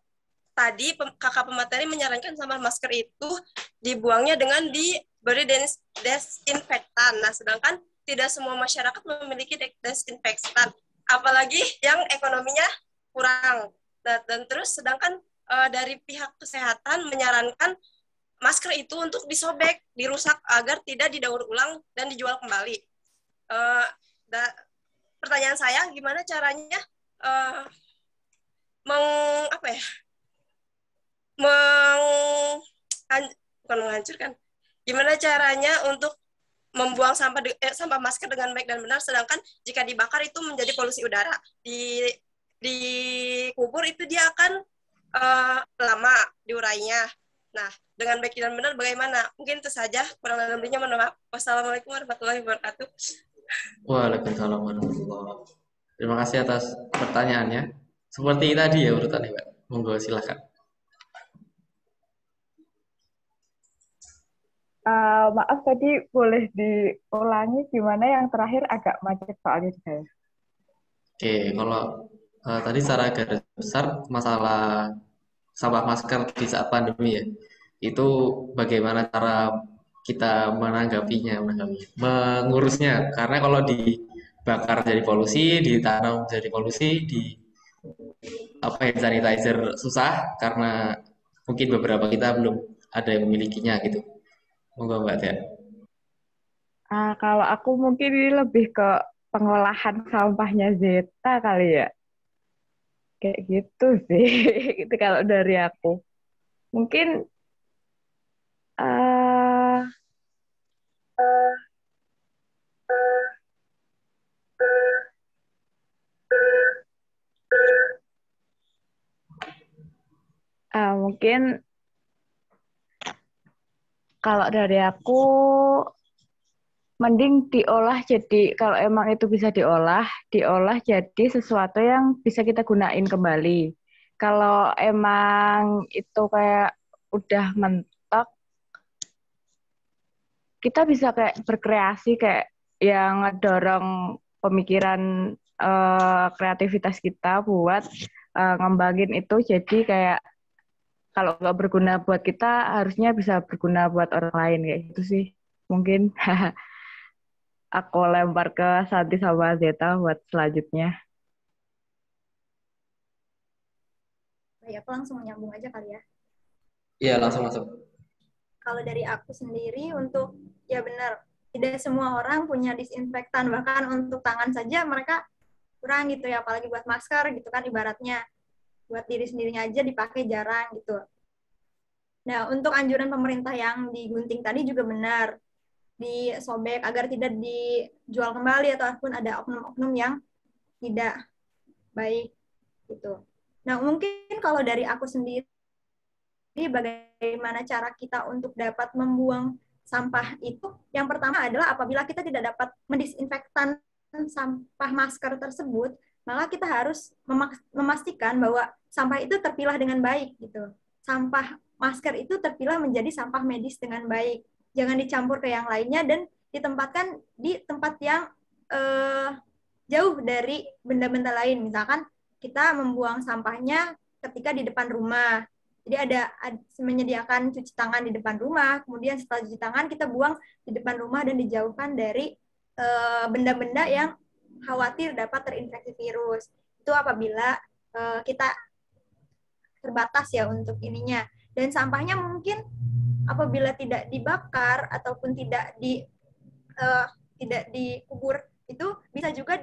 tadi kakak pemateri menyarankan sampah masker itu dibuangnya dengan diberi desinfektan. Nah, sedangkan tidak semua masyarakat memiliki desinfektan, apalagi yang ekonominya kurang. Dan terus sedangkan dari pihak kesehatan menyarankan masker itu untuk disobek, dirusak agar tidak didaur ulang dan dijual kembali. Pertanyaan saya, gimana caranya bukan menghancurkan, gimana caranya untuk membuang sampah masker dengan baik dan benar, sedangkan jika dibakar itu menjadi polusi udara. Di kubur itu dia akan lama diurainya. Nah, dengan baik dan benar bagaimana? Mungkin itu saja, kurang lebihnya mohon maaf. Wassalamualaikum warahmatullahi wabarakatuh. Waalaikumsalam warahmatullahi wabarakatuh. Terima kasih atas pertanyaannya. Seperti tadi ya urutannya, Pak. Monggo silakan. Maaf tadi boleh diulangi gimana yang terakhir, agak macet soalnya di saya. Oke, kalau tadi secara garis besar masalah sampah masker di saat pandemi ya, itu bagaimana cara kita mengurusnya. Karena kalau dibakar jadi polusi, ditanam jadi polusi, sanitizer susah karena mungkin beberapa kita belum ada yang memilikinya gitu. Monggo Mbak Tia. Kalau aku mungkin ini lebih ke pengolahan sampahnya Zeta kali ya. Kayak gitu sih. Itu kalau dari aku. Mungkin mungkin kalau dari aku mending diolah, jadi kalau emang itu bisa diolah jadi sesuatu yang bisa kita gunain kembali. Kalau emang itu kayak udah mentok, kita bisa kayak berkreasi, kayak yang ngedorong pemikiran kreativitas kita buat ngembangin itu, jadi kayak kalau nggak berguna buat kita, harusnya bisa berguna buat orang lain, kayak gitu sih. Mungkin aku lempar ke Santi sama Zeta buat selanjutnya. Ya, aku langsung menyambung aja kali ya. Iya, langsung. Kalau dari aku sendiri, untuk, ya benar, tidak semua orang punya disinfektan, bahkan untuk tangan saja mereka kurang gitu ya, apalagi buat masker gitu kan, ibaratnya buat diri sendirinya aja dipakai jarang gitu. Nah, untuk anjuran pemerintah yang digunting tadi juga benar, disobek agar tidak dijual kembali ataupun ada oknum-oknum yang tidak baik gitu. Nah, mungkin kalau dari aku sendiri, bagaimana cara kita untuk dapat membuang sampah itu, yang pertama adalah apabila kita tidak dapat mendisinfektan sampah masker tersebut, maka kita harus memastikan bahwa sampah itu terpilah dengan baik gitu. Sampah masker itu terpilah menjadi sampah medis dengan baik. Jangan dicampur ke yang lainnya dan ditempatkan di tempat yang jauh dari benda-benda lain. Misalkan kita membuang sampahnya ketika di depan rumah. Jadi ada menyediakan cuci tangan di depan rumah, kemudian setelah cuci tangan kita buang di depan rumah dan dijauhkan dari benda-benda yang khawatir dapat terinfeksi virus. Itu apabila kita terbatas ya untuk ininya. Dan sampahnya mungkin apabila tidak dibakar ataupun tidak dikubur, itu bisa juga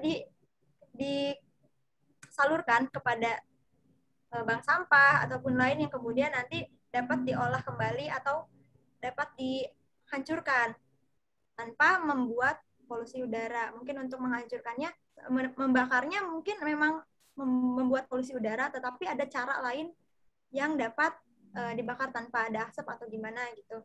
disalurkan kepada bank sampah ataupun lain yang kemudian nanti dapat diolah kembali atau dapat dihancurkan tanpa membuat polusi udara. Mungkin untuk menghancurkannya, membakarnya mungkin memang membuat polusi udara, tetapi ada cara lain yang dapat dibakar tanpa ada asap atau gimana gitu.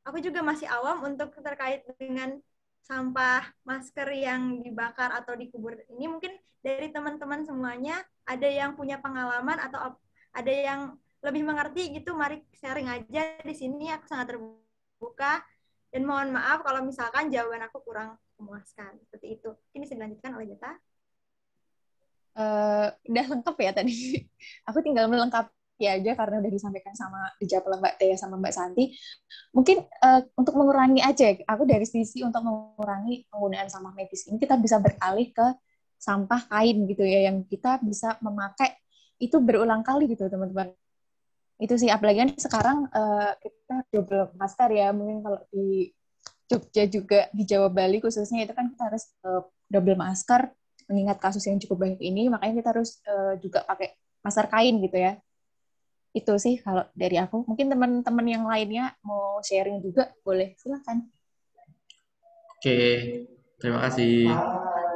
Aku juga masih awam untuk terkait dengan sampah masker yang dibakar atau dikubur ini. Mungkin dari teman-teman semuanya ada yang punya pengalaman atau ada yang lebih mengerti gitu. Mari sharing aja di sini. Aku sangat terbuka dan mohon maaf kalau misalkan jawaban aku kurang memuaskan. Seperti itu. Ini bisa dilanjutkan oleh Geta. Udah lengkap ya tadi. Aku tinggal melengkapi aja karena udah disampaikan dijawab oleh Mbak Tia sama Mbak Santi. Mungkin untuk mengurangi aja, aku dari sisi untuk mengurangi penggunaan sampah medis ini kita bisa beralih ke sampah kain gitu ya, yang kita bisa memakai itu berulang kali gitu teman-teman. Itu sih, apalagi kan sekarang kita double masker ya, mungkin kalau di Jogja juga di Jawa Bali khususnya itu kan kita harus double masker mengingat kasus yang cukup banyak ini, makanya kita harus juga pakai masker kain gitu ya. Itu sih kalau dari aku. Mungkin teman-teman yang lainnya mau sharing juga, boleh. Silakan. Oke, terima kasih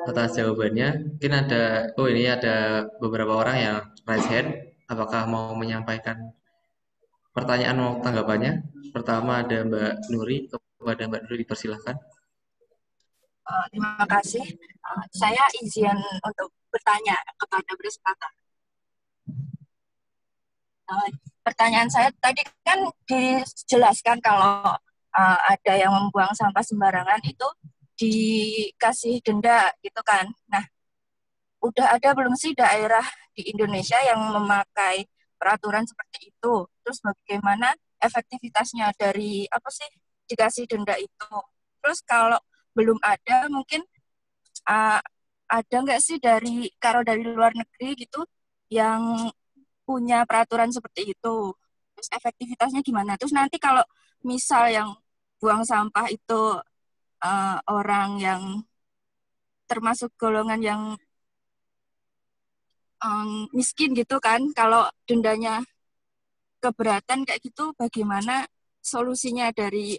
atas jawabannya. Mungkin ada beberapa orang yang raise hand. Apakah mau menyampaikan pertanyaan mau tanggapannya? Pertama ada Mbak Nuri. Kepada Mbak Nuri dipersilahkan. Terima kasih. Saya izin untuk bertanya kepada presentator. Pertanyaan saya tadi kan dijelaskan kalau ada yang membuang sampah sembarangan itu dikasih denda gitu kan. Nah, udah ada belum sih daerah di Indonesia yang memakai peraturan seperti itu? Terus bagaimana efektivitasnya dari apa sih dikasih denda itu? Terus kalau belum ada, mungkin ada nggak sih kalau dari luar negeri gitu yang punya peraturan seperti itu? Terus efektivitasnya gimana? Terus nanti kalau misal yang buang sampah itu orang yang termasuk golongan yang miskin gitu kan, kalau dendanya keberatan kayak gitu, bagaimana solusinya dari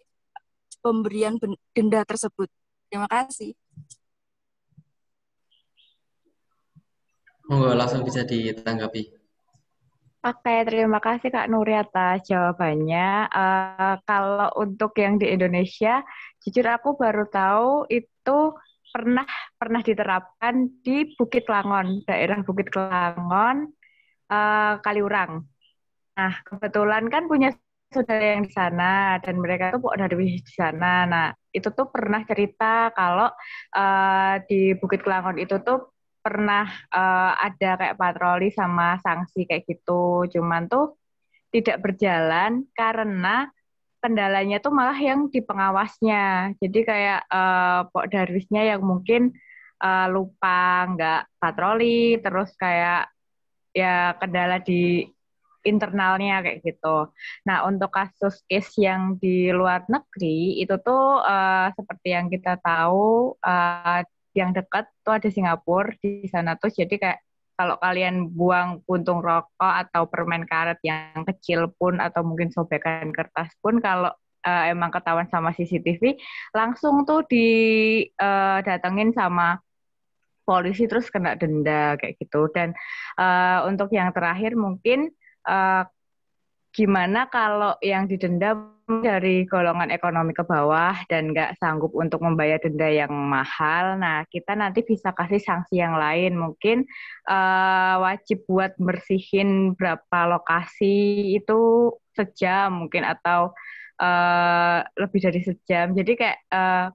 pemberian denda tersebut? Terima kasih. Monggo langsung bisa ditanggapi. Oke, terima kasih Kak Nuri atas jawabannya. Kalau untuk yang di Indonesia, jujur aku baru tahu itu pernah diterapkan di Bukit Langon, daerah Bukit Langon, Kaliurang. Nah, kebetulan kan punya saudara yang di sana dan mereka tuh dari di sana. Nah, itu tuh pernah cerita kalau di Bukit Langon itu tuh pernah ada kayak patroli sama sanksi kayak gitu. Cuman tuh tidak berjalan karena kendalanya tuh malah yang di pengawasnya. Jadi kayak Pok Darwisnya yang mungkin lupa nggak patroli, terus kayak ya kendala di internalnya kayak gitu. Nah, untuk kasus case yang di luar negeri itu tuh seperti yang kita tahu yang dekat tuh ada Singapura di sana tuh, jadi kayak kalau kalian buang puntung rokok atau permen karet yang kecil pun atau mungkin sobekan kertas pun kalau emang ketahuan sama CCTV langsung tuh didatengin sama polisi terus kena denda kayak gitu. Dan untuk yang terakhir mungkin gimana kalau yang didenda dari golongan ekonomi ke bawah dan nggak sanggup untuk membayar denda yang mahal. Nah, kita nanti bisa kasih sanksi yang lain. Mungkin wajib buat bersihin berapa lokasi itu sejam mungkin atau lebih dari sejam. Jadi kayak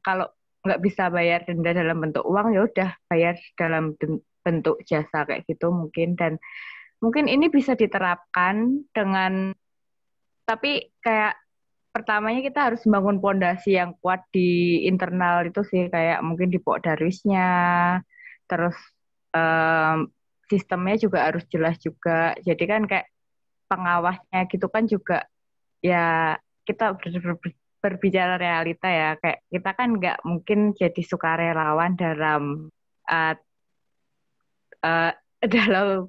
kalau nggak bisa bayar denda dalam bentuk uang, ya udah bayar dalam bentuk jasa kayak gitu mungkin. Dan mungkin ini bisa diterapkan dengan, tapi kayak pertamanya kita harus membangun pondasi yang kuat di internal itu sih, kayak mungkin di Pokdarwisnya, terus sistemnya juga harus jelas juga. Jadi kan kayak pengawasnya gitu kan juga, ya kita berbicara realita ya, kayak kita kan nggak mungkin jadi sukarelawan dalam dalam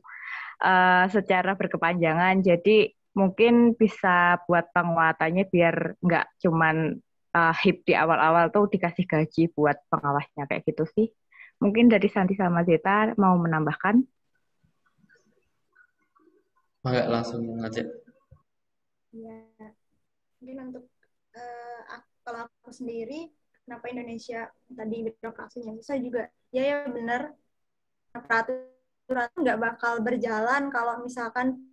secara berkepanjangan. Jadi mungkin bisa buat penguatannya biar nggak cuman hip di awal-awal tuh dikasih gaji buat pengawasnya kayak gitu sih. Mungkin dari Santi sama Zeta mau menambahkan? Enggak, langsung aja. Ya, mungkin untuk kalau aku sendiri, kenapa Indonesia tadi birokrasinya susah juga, ya benar, peraturan nggak bakal berjalan kalau misalkan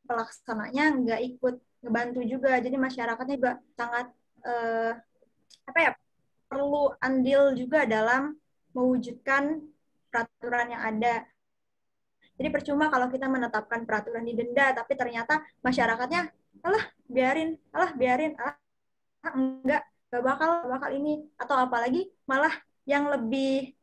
pelaksananya nggak ikut ngebantu juga. Jadi masyarakatnya juga sangat perlu andil juga dalam mewujudkan peraturan yang ada. Jadi percuma kalau kita menetapkan peraturan di denda, tapi ternyata masyarakatnya, biarin, enggak bakal ini, atau apalagi malah yang lebih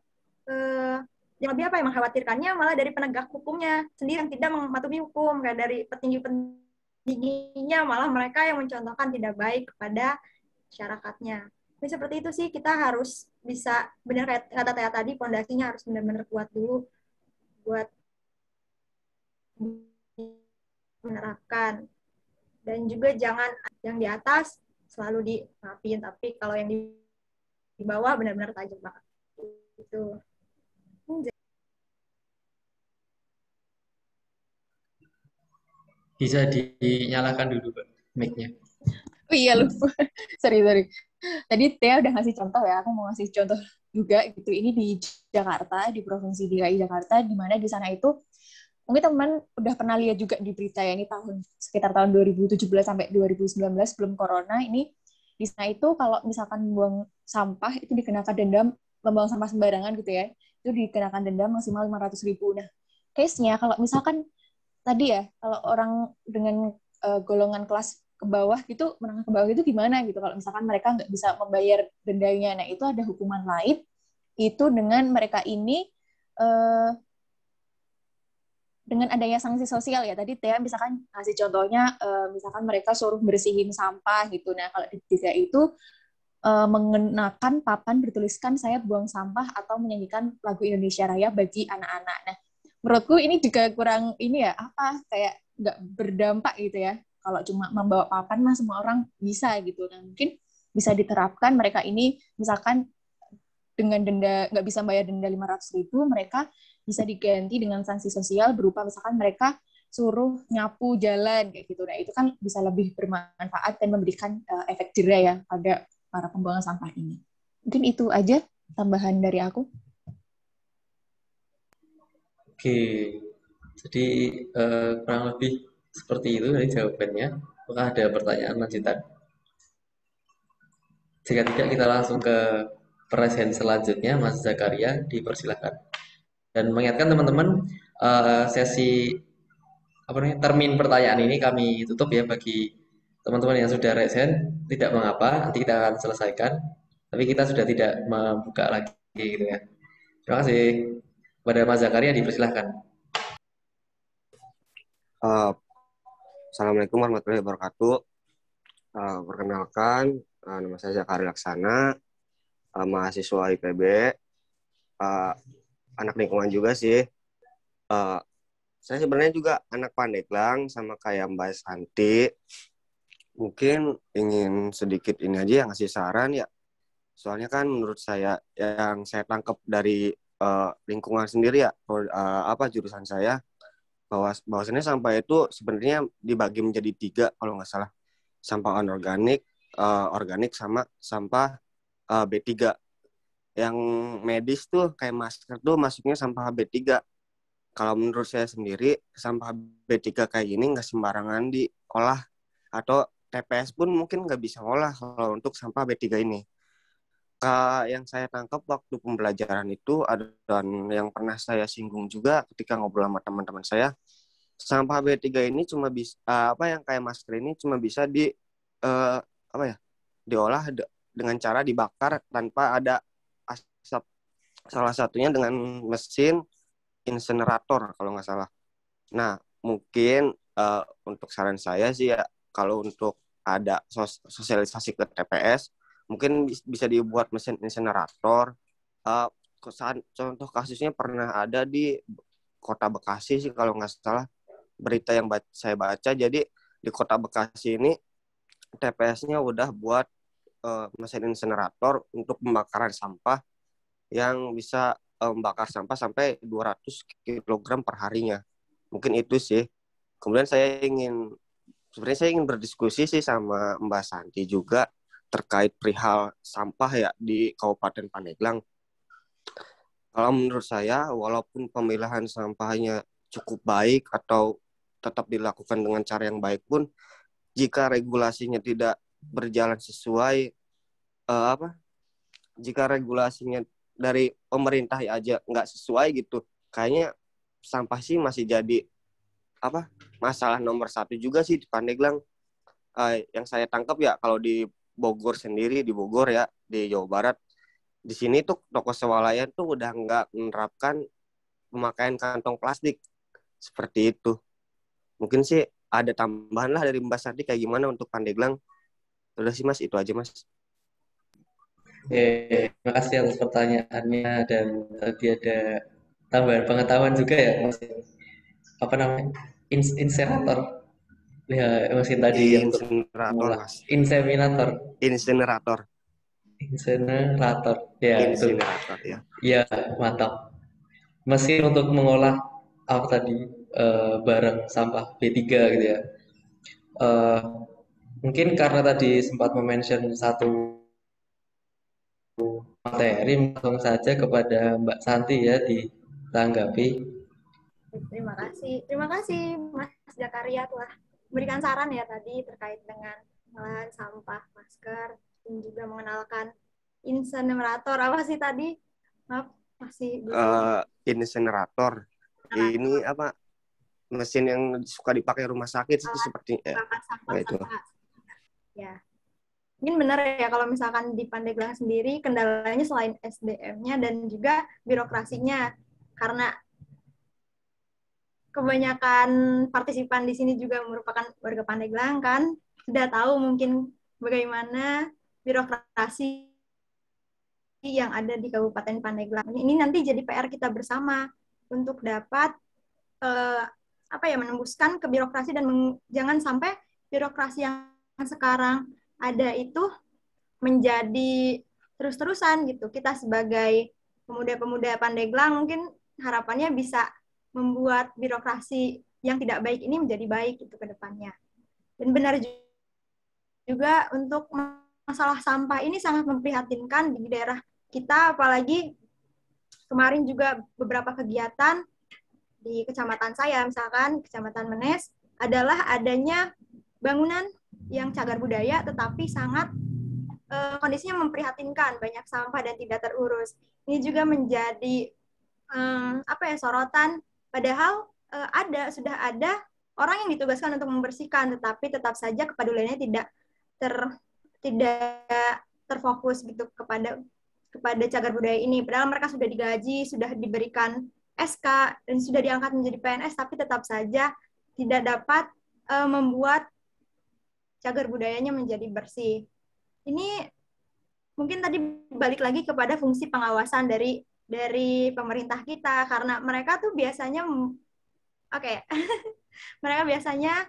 mengkhawatirkannya malah dari penegak hukumnya sendiri yang tidak mematuhi hukum, kayak dari petinggi-petingginya malah mereka yang mencontohkan tidak baik kepada masyarakatnya. Jadi seperti itu sih, kita harus bisa, benar kayak kata Tia tadi, pondasinya harus benar-benar kuat dulu buat menerapkan. Dan juga jangan yang di atas selalu dimaafin, tapi kalau yang di bawah benar-benar tajam banget. Itu. Bisa dinyalakan dulu, Pak, mic-nya. Oh iya, lupa. Sorry. Tadi Tia udah ngasih contoh ya, aku mau ngasih contoh juga gitu. Ini di Jakarta, di Provinsi DKI Jakarta, di mana di sana itu mungkin teman-teman udah pernah lihat juga di berita ya, ini sekitar tahun 2017 sampai 2019 sebelum corona ini, di sana itu kalau misalkan buang sampah itu dikenakan denda, membuang sampah sembarangan gitu ya, itu dikenakan denda maksimal 500.000. Nah, case-nya kalau misalkan tadi ya, kalau orang dengan golongan kelas ke bawah gitu, menengah ke bawah itu gimana gitu, kalau misalkan mereka nggak bisa membayar dendanya. Nah, itu ada hukuman lain, itu dengan mereka ini dengan adanya sanksi sosial ya. Tadi Tia misalkan kasih contohnya, misalkan mereka suruh bersihin sampah gitu. Nah, kalau di DKI itu mengenakan papan bertuliskan saya buang sampah atau menyanyikan lagu Indonesia Raya bagi anak-anak. Nah, menurutku ini juga kurang ini ya, kayak nggak berdampak gitu ya. Kalau cuma membawa papan mah semua orang bisa gitu. Nah, mungkin bisa diterapkan mereka ini misalkan dengan denda, nggak bisa bayar denda 500.000, mereka bisa diganti dengan sanksi sosial berupa misalkan mereka suruh nyapu jalan kayak gitu. Nah, itu kan bisa lebih bermanfaat dan memberikan efek jera ya pada para pembuangan sampah ini. Mungkin itu aja tambahan dari aku. Oke, jadi kurang lebih seperti itu dari jawabannya. Apakah ada pertanyaan lanjutan? Jika tidak, kita langsung ke present selanjutnya. Mas Zakaria, dipersilakan. Dan mengingatkan teman-teman, sesi termin pertanyaan ini kami tutup ya bagi teman-teman yang sudah resen. Tidak mengapa, nanti kita akan selesaikan. Tapi kita sudah tidak membuka lagi gitu ya. Terima kasih. Pada Mas Zakaria, dipersilahkan. Assalamualaikum warahmatullahi wabarakatuh. Perkenalkan, nama saya Zakaria Laksana, mahasiswa IPB, anak lingkungan juga sih. Saya sebenarnya juga anak Pandeglang sama kayak Mbak Santi. Mungkin ingin sedikit ini aja yang ngasih saran ya. Soalnya kan menurut saya yang saya tangkap dari lingkungan sendiri ya, jurusan saya, bahwasannya sampah itu sebenarnya dibagi menjadi 3 kalau nggak salah. Sampah anorganik, organik, sama sampah B3. Yang medis tuh kayak masker tuh masuknya sampah B3. Kalau menurut saya sendiri, sampah B3 kayak gini nggak sembarangan diolah. Atau TPS pun mungkin nggak bisa olah kalau untuk sampah B3 ini. yang saya tangkap waktu pembelajaran itu dan yang pernah saya singgung juga ketika ngobrol sama teman-teman saya, sampah B3 ini cuma bisa yang kayak masker ini cuma bisa eh, diolah dengan cara dibakar tanpa ada asap. Salah satunya dengan mesin insenerator kalau nggak salah. Nah, mungkin untuk saran saya sih ya, kalau untuk ada sosialisasi ke TPS, mungkin bisa dibuat mesin insenerator. Contoh kasusnya pernah ada di Kota Bekasi sih kalau nggak salah, berita yang saya baca. Jadi di Kota Bekasi ini TPS-nya udah buat mesin insenerator untuk pembakaran sampah yang bisa membakar sampah sampai 200 kg per harinya. Mungkin itu sih. Kemudian saya ingin berdiskusi sih sama Mbak Santi juga terkait perihal sampah ya di Kabupaten Pandeglang. Kalau menurut saya, walaupun pemilahan sampahnya cukup baik atau tetap dilakukan dengan cara yang baik pun, jika regulasinya tidak berjalan sesuai, jika regulasinya dari pemerintah aja nggak sesuai gitu, kayaknya sampah sih masih jadi masalah nomor 1 juga sih di Pandeglang. Yang saya tangkap ya, kalau di Bogor sendiri, di Bogor ya, di Jawa Barat, di sini tuh toko swalayan tuh udah nggak menerapkan pemakaian kantong plastik seperti itu. Mungkin sih ada tambahan lah dari Mbak Santi kayak gimana untuk Pandeglang. Udah sih Mas, itu aja Mas. Terima kasih atas pertanyaannya, dan tadi ada tambahan pengetahuan juga ya Mas. Apa namanya? Insenerator. Ya, mesin tadi yang untuk Insenerator Mas. inseminator. Insenerator. Ya, Insenerator itu. ya. Ya, mantap. Mesin untuk mengolah barang sampah B3 gitu ya. Mungkin karena tadi sempat mention satu materi, langsung saja kepada Mbak Santi ya ditanggapi. Terima kasih Mas Jakaria telah memberikan saran ya tadi terkait dengan pengolahan sampah masker dan juga mengenalkan insenerator. Apa sih tadi? Maaf, masih insenerator. Ini mesin yang suka dipakai rumah sakit sih seperti itu. Ya. Mungkin benar ya kalau misalkan di Pandeglang sendiri kendalanya selain SDM-nya dan juga birokrasinya, karena kebanyakan partisipan di sini juga merupakan warga Pandeglang kan, sudah tahu mungkin bagaimana birokrasi yang ada di Kabupaten Pandeglang. Ini nanti jadi PR kita bersama untuk dapat menembuskan ke birokrasi dan jangan sampai birokrasi yang sekarang ada itu menjadi terus-terusan gitu. Kita sebagai pemuda-pemuda Pandeglang mungkin harapannya bisa membuat birokrasi yang tidak baik ini menjadi baik gitu ke depannya. Dan benar juga untuk masalah sampah ini sangat memprihatinkan di daerah kita, apalagi kemarin juga beberapa kegiatan di kecamatan saya, misalkan Kecamatan Menes, adalah adanya bangunan yang cagar budaya tetapi sangat kondisinya memprihatinkan, banyak sampah dan tidak terurus. Ini juga menjadi sorotan, padahal sudah ada orang yang ditugaskan untuk membersihkan, tetapi tetap saja kepeduliannya tidak terfokus gitu kepada cagar budaya ini. Padahal mereka sudah digaji, sudah diberikan SK dan sudah diangkat menjadi PNS, tapi tetap saja tidak dapat membuat cagar budayanya menjadi bersih. Ini mungkin tadi balik lagi kepada fungsi pengawasan dari pemerintah kita, karena mereka tuh biasanya mereka biasanya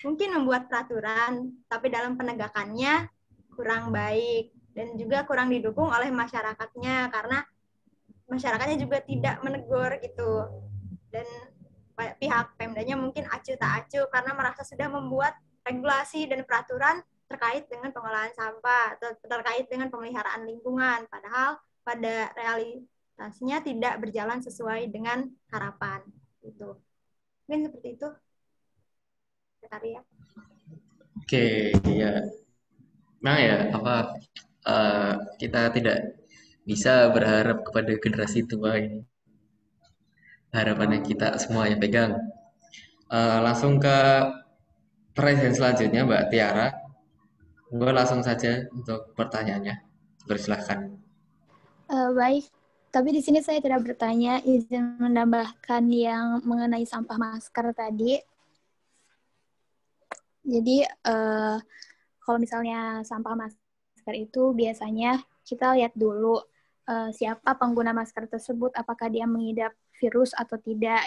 mungkin membuat peraturan, tapi dalam penegakannya kurang baik dan juga kurang didukung oleh masyarakatnya, karena masyarakatnya juga tidak menegur gitu. Dan pihak Pemdanya mungkin acuh tak acuh karena merasa sudah membuat regulasi dan peraturan terkait dengan pengolahan sampah atau terkait dengan pemeliharaan lingkungan, padahal pada realitasnya tidak berjalan sesuai dengan harapan gitu. Mungkin seperti itu. Karya. Oke, ya. Nah ya, kita tidak bisa berharap kepada generasi tua ini. Harapannya kita semua yang pegang. Langsung ke presiden selanjutnya Mbak Tiara. Gue langsung saja untuk pertanyaannya. Persilahkan. Baik, tapi di sini saya tidak bertanya, izin menambahkan yang mengenai sampah masker tadi. Jadi, kalau misalnya sampah masker itu biasanya kita lihat dulu siapa pengguna masker tersebut, apakah dia mengidap virus atau tidak,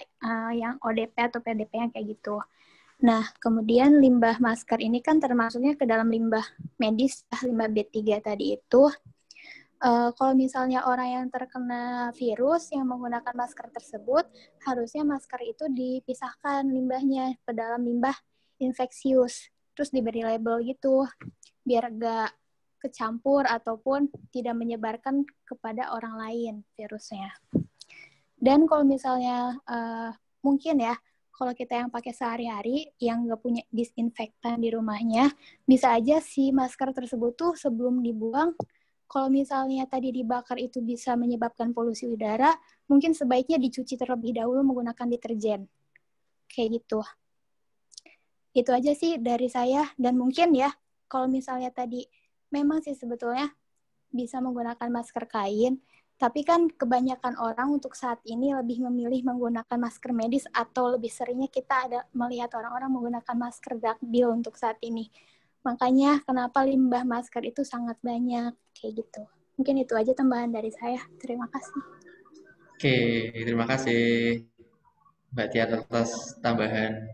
yang ODP atau PDP yang kayak gitu. Nah, kemudian limbah masker ini kan termasuknya ke dalam limbah medis, limbah B3 tadi itu. Kalau misalnya orang yang terkena virus yang menggunakan masker tersebut, harusnya masker itu dipisahkan limbahnya ke dalam limbah infeksius, terus diberi label gitu, biar gak kecampur ataupun tidak menyebarkan kepada orang lain virusnya. Dan kalau misalnya mungkin ya, kalau kita yang pakai sehari-hari, yang nggak punya disinfektan di rumahnya, bisa aja si masker tersebut tuh sebelum dibuang, kalau misalnya tadi dibakar itu bisa menyebabkan polusi udara, mungkin sebaiknya dicuci terlebih dahulu menggunakan deterjen. Kayak gitu. Itu aja sih dari saya, dan mungkin ya, kalau misalnya tadi, memang sih sebetulnya bisa menggunakan masker kain, tapi kan kebanyakan orang untuk saat ini lebih memilih menggunakan masker medis atau lebih seringnya kita ada melihat orang-orang menggunakan masker dakbil untuk saat ini. Makanya kenapa limbah masker itu sangat banyak, kayak gitu. Mungkin itu aja tambahan dari saya. Terima kasih. Oke, terima kasih Mbak Tia atas tambahan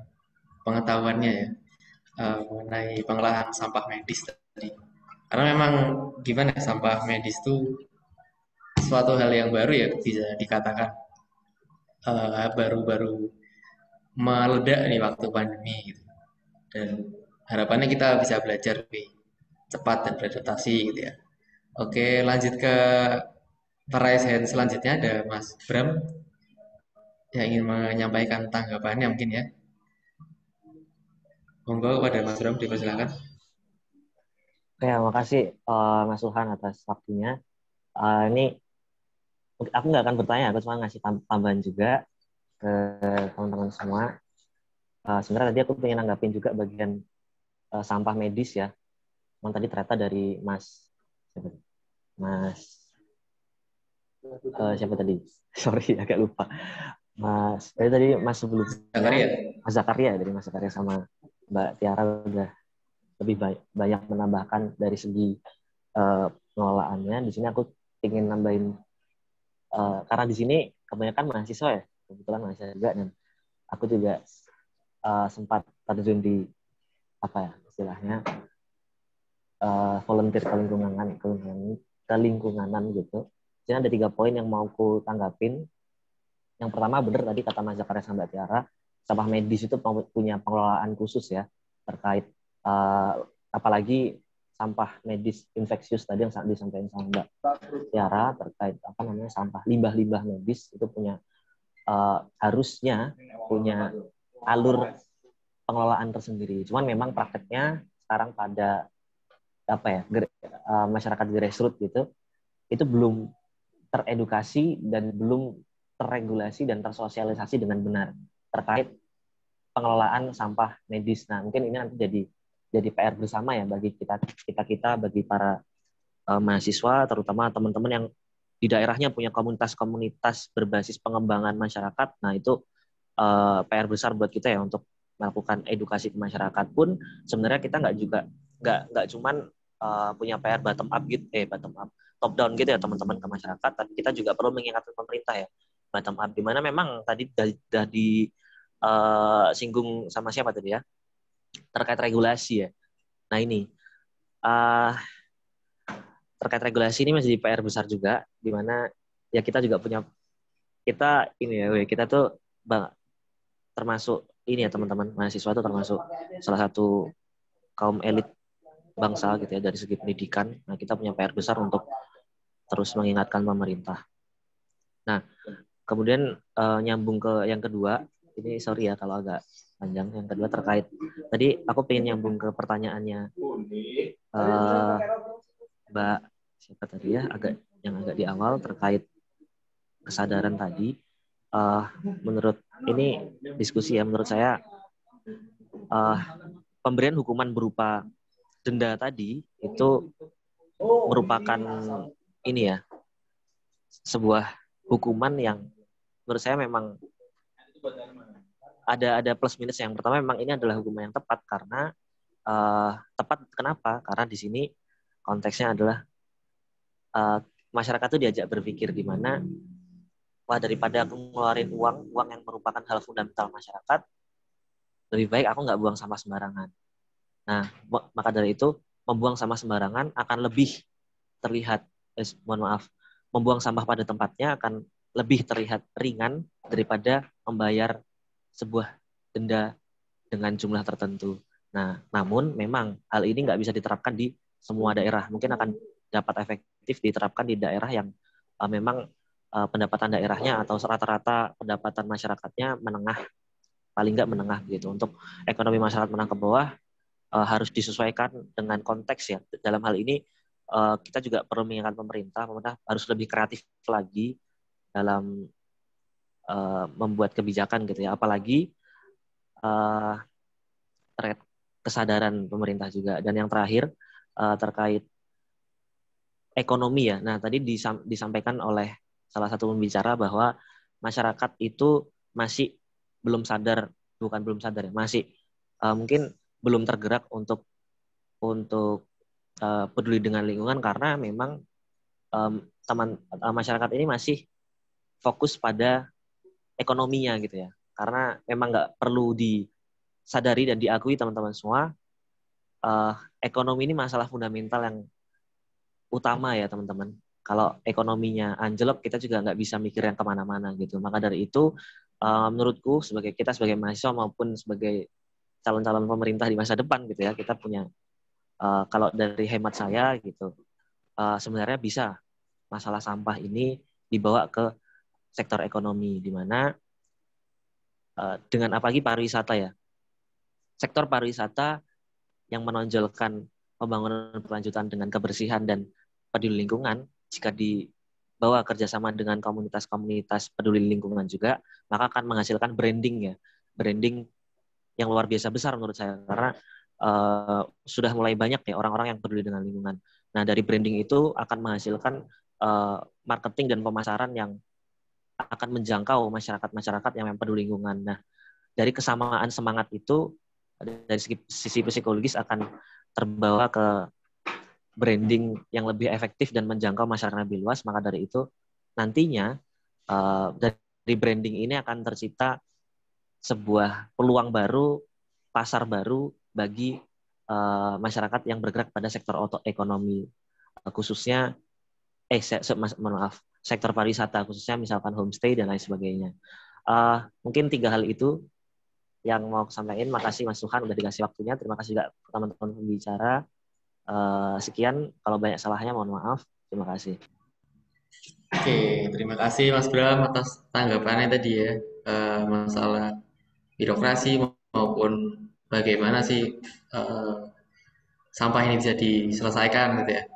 pengetahuannya ya mengenai pengolahan sampah medis tadi. Karena memang gimana sampah medis itu suatu hal yang baru ya, bisa dikatakan baru-baru meledak nih waktu pandemi gitu. Dan harapannya kita bisa belajar lebih cepat dan beradaptasi gitu ya. Oke, lanjut ke peraih hand selanjutnya ada Mas Bram yang ingin menyampaikan tanggapannya mungkin ya. Monggo kepada Mas Bram dipersilakan. Oke, makasih Mas Ilhan atas waktunya. Ini aku nggak akan bertanya, aku cuma ngasih tambahan juga ke teman-teman semua. Sebenarnya tadi aku pengen nanggapin juga bagian sampah medis ya. Memang tadi ternyata dari siapa tadi? Sorry, agak lupa. Tadi Mas sebelumnya, Mas Zakaria, dari Mas Zakaria sama Mbak Tiara udah lebih banyak menambahkan dari segi pengelolaannya. Di sini aku ingin nambahin karena di sini kebanyakan mahasiswa ya, kebetulan mahasiswa juga, dan aku juga sempat terjun di apa ya istilahnya volunteer kelingkunganan gitu. Jadi ada 3 poin yang mau aku tanggapin. Yang pertama benar tadi kata Mas Zakaria sama Mbak Tiara, sampah medis itu punya pengelolaan khusus ya terkait apalagi sampah medis infeksius tadi yang disampaikan sama Mbak Tiara terkait sampah limbah-limbah medis itu punya harusnya punya alur pengelolaan tersendiri. Cuman memang prakteknya sekarang pada masyarakat grassroots gitu itu belum teredukasi dan belum terregulasi dan tersosialisasi dengan benar terkait pengelolaan sampah medis. Nah, mungkin ini nanti jadi PR bersama ya bagi kita bagi para mahasiswa, terutama teman-teman yang di daerahnya punya komunitas-komunitas berbasis pengembangan masyarakat. Nah, itu PR besar buat kita ya untuk melakukan edukasi ke masyarakat. Pun sebenarnya kita nggak cuman punya PR bottom up gitu, top down gitu ya teman-teman ke masyarakat, tapi kita juga perlu mengingatkan pemerintah ya bottom up, di mana memang tadi sudah disinggung sama siapa tadi ya terkait regulasi ya. Nah ini terkait regulasi ini menjadi PR besar juga, di mana ya kita juga punya kita tuh termasuk ini ya teman-teman mahasiswa tuh termasuk salah satu kaum elit bangsa gitu ya dari segi pendidikan. Nah kita punya PR besar untuk terus mengingatkan pemerintah. Nah kemudian nyambung ke yang kedua, ini sorry ya kalau agak panjang. Yang kedua terkait tadi aku pengen nyambung ke pertanyaannya Mbak siapa tadi ya, yang agak di awal terkait kesadaran tadi. Menurut ini diskusi ya, menurut saya pemberian hukuman berupa denda tadi itu merupakan ini ya, sebuah hukuman yang menurut saya memang ada plus minus. Yang pertama, memang ini adalah hukuman yang tepat karena tepat kenapa? Karena di sini konteksnya adalah masyarakat itu diajak berpikir di mana, wah, daripada aku ngeluarin uang yang merupakan hal fundamental masyarakat, lebih baik aku nggak buang sampah sembarangan. Nah, maka dari itu membuang sampah sembarangan akan lebih terlihat, membuang sampah pada tempatnya akan lebih terlihat ringan daripada membayar sebuah denda dengan jumlah tertentu. Nah, namun memang hal ini nggak bisa diterapkan di semua daerah. Mungkin akan dapat efektif diterapkan di daerah yang memang pendapatan daerahnya atau rata-rata pendapatan masyarakatnya menengah, paling nggak menengah gitu. Untuk ekonomi masyarakat menengah ke bawah harus disesuaikan dengan konteks ya. Dalam hal ini kita juga perlu mengingatkan pemerintah harus lebih kreatif lagi dalam membuat kebijakan gitu ya. Apalagi terkait kesadaran pemerintah juga. Dan yang terakhir terkait ekonomi ya. Nah, tadi disampaikan oleh salah satu pembicara bahwa masyarakat itu masih belum sadar, bukan belum sadar ya, masih mungkin belum tergerak untuk peduli dengan lingkungan karena memang masyarakat ini masih fokus pada ekonominya gitu ya. Karena memang nggak perlu disadari dan diakui teman-teman semua, ekonomi ini masalah fundamental yang utama ya teman-teman. Kalau ekonominya anjlok, kita juga nggak bisa mikir yang kemana-mana gitu. Maka dari itu, menurutku sebagai mahasiswa maupun sebagai calon-calon pemerintah di masa depan gitu ya, kita punya kalau dari hemat saya gitu, sebenarnya bisa masalah sampah ini dibawa ke sektor ekonomi, di mana dengan apalagi pariwisata ya, sektor pariwisata yang menonjolkan pembangunan berkelanjutan dengan kebersihan dan peduli lingkungan, jika dibawa kerjasama dengan komunitas-komunitas peduli lingkungan juga, maka akan menghasilkan branding ya, branding yang luar biasa besar menurut saya, karena sudah mulai banyak ya orang-orang yang peduli dengan lingkungan. Nah, dari branding itu akan menghasilkan marketing dan pemasaran yang akan menjangkau masyarakat-masyarakat yang peduli lingkungan. Nah, dari kesamaan semangat itu, dari sisi psikologis akan terbawa ke branding yang lebih efektif dan menjangkau masyarakat lebih luas. Maka dari itu, nantinya dari branding ini akan tercipta sebuah peluang baru, pasar baru bagi masyarakat yang bergerak pada sektor ekonomi, khususnya sektor pariwisata, khususnya misalkan homestay dan lain sebagainya. Mungkin 3 hal itu yang mau sampaikan. Makasih Mas Tuhan udah dikasih waktunya. Terima kasih juga teman-teman pembicara. Sekian, kalau banyak salahnya mohon maaf. Terima kasih. Oke, terima kasih Mas Bram atas tanggapannya tadi ya, masalah birokrasi maupun bagaimana sih sampah ini bisa diselesaikan gitu ya.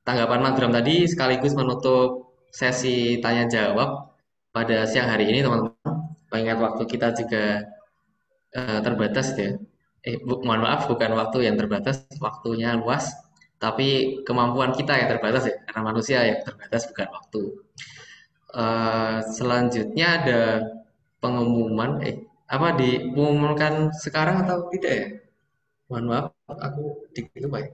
Tanggapan Mas Bram tadi sekaligus menutup sesi tanya jawab pada siang hari ini teman-teman. Mengingat waktu kita juga terbatas ya. Mohon maaf, bukan waktu yang terbatas, waktunya luas, tapi kemampuan kita yang terbatas ya, karena manusia yang terbatas bukan waktu. Selanjutnya ada pengumuman, diumumkan sekarang atau tidak ya? Mohon maaf, aku dikit lupa ya.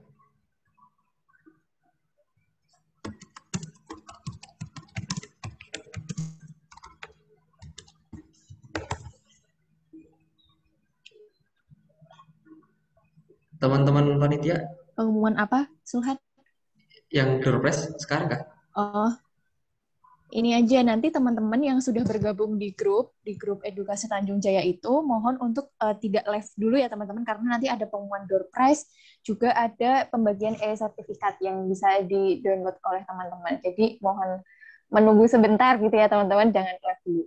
Teman-teman panitia. Pengumuman apa, Sulhat? Yang doorpress sekarang kah? Oh, ini aja nanti teman-teman yang sudah bergabung di grup Edukasi Tanjung Jaya itu mohon untuk tidak live dulu ya teman-teman, karena nanti ada pengumuman door prize, juga ada pembagian e-sertifikat yang bisa di-download oleh teman-teman. Jadi mohon menunggu sebentar gitu ya teman-teman, jangan live dulu.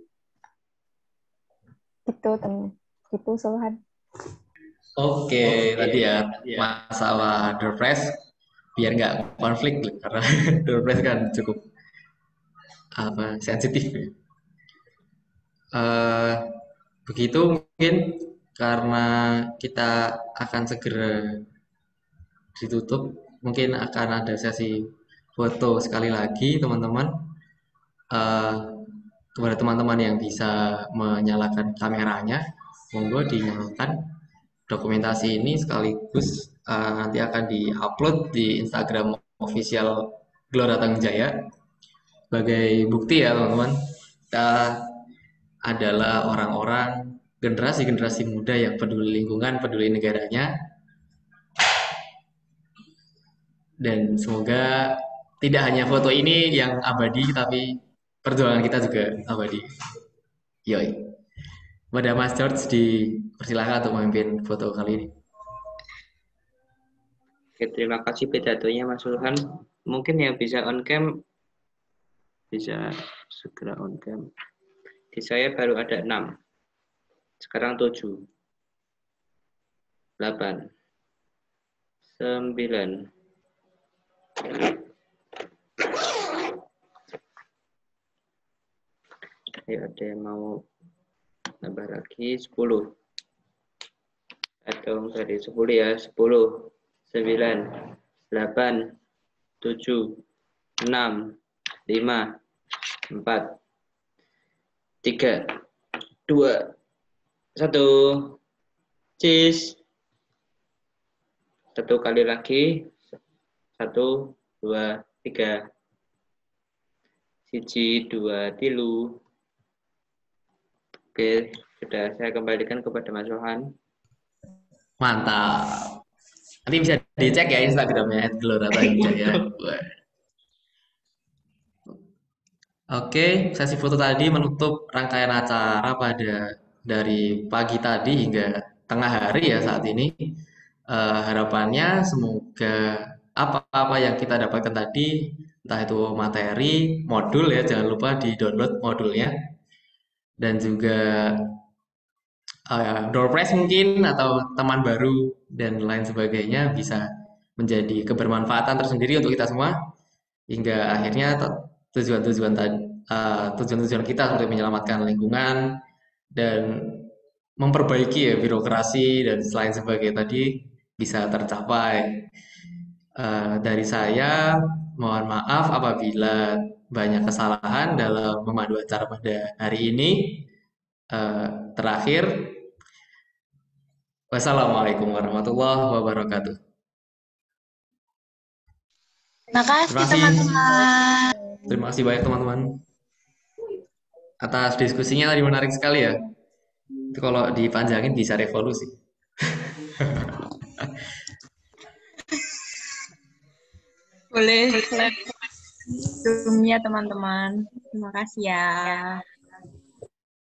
Gitu Sulhan. Oke, tadi ya masalah door prize biar nggak konflik karena door prize kan cukup sensitif ya. Begitu mungkin karena kita akan segera ditutup, mungkin akan ada sesi foto sekali lagi teman-teman. Kepada teman-teman yang bisa menyalakan kameranya, monggo dinyalakan. Dokumentasi ini sekaligus nanti akan diupload di Instagram official Gelora Tangjaya sebagai bukti ya teman-teman, kita adalah orang-orang generasi muda yang peduli lingkungan, peduli negaranya, dan semoga tidak hanya foto ini yang abadi, tapi perjuangan kita juga abadi. Yoi. Pada Mas George dipersilakan untuk memimpin foto kali ini. Oke, terima kasih pidatonya Mas Sulhan. Mungkin yang bisa on cam bisa segera on cam. Di saya baru ada 6. Sekarang 7. 8. 9. Ayo, ada yang mau nambah lagi 10. Atau dari 10 ya, 10, 9, 8, 7, 6, 5, 4, 3, 2, 1. Cheese. 1 kali lagi. 1, 2, 3. 1, 2, 3. Oke, sudah saya kembalikan kepada Mas Rohan. Mantap. Nanti bisa dicek ya Instagramnya @gelora_tangjaya. Oke, sesi foto tadi menutup rangkaian acara pada dari pagi tadi hingga tengah hari ya saat ini. Harapannya semoga apa-apa yang kita dapatkan tadi, entah itu materi, modul ya, jangan lupa di-download modulnya. Dan juga door prize mungkin atau teman baru dan lain sebagainya bisa menjadi kebermanfaatan tersendiri untuk kita semua hingga akhirnya tujuan-tujuan kita seperti menyelamatkan lingkungan dan memperbaiki ya birokrasi dan lain sebagainya tadi bisa tercapai. Dari saya mohon maaf apabila banyak kesalahan dalam memandu acara pada hari ini. Terakhir, wassalamualaikum warahmatullahi wabarakatuh. Terima kasih teman-teman. Terima kasih banyak teman-teman atas diskusinya tadi, menarik sekali ya. Itu kalau dipanjangin bisa revolusi. Boleh. Zoom-nya teman-teman. Terima kasih ya.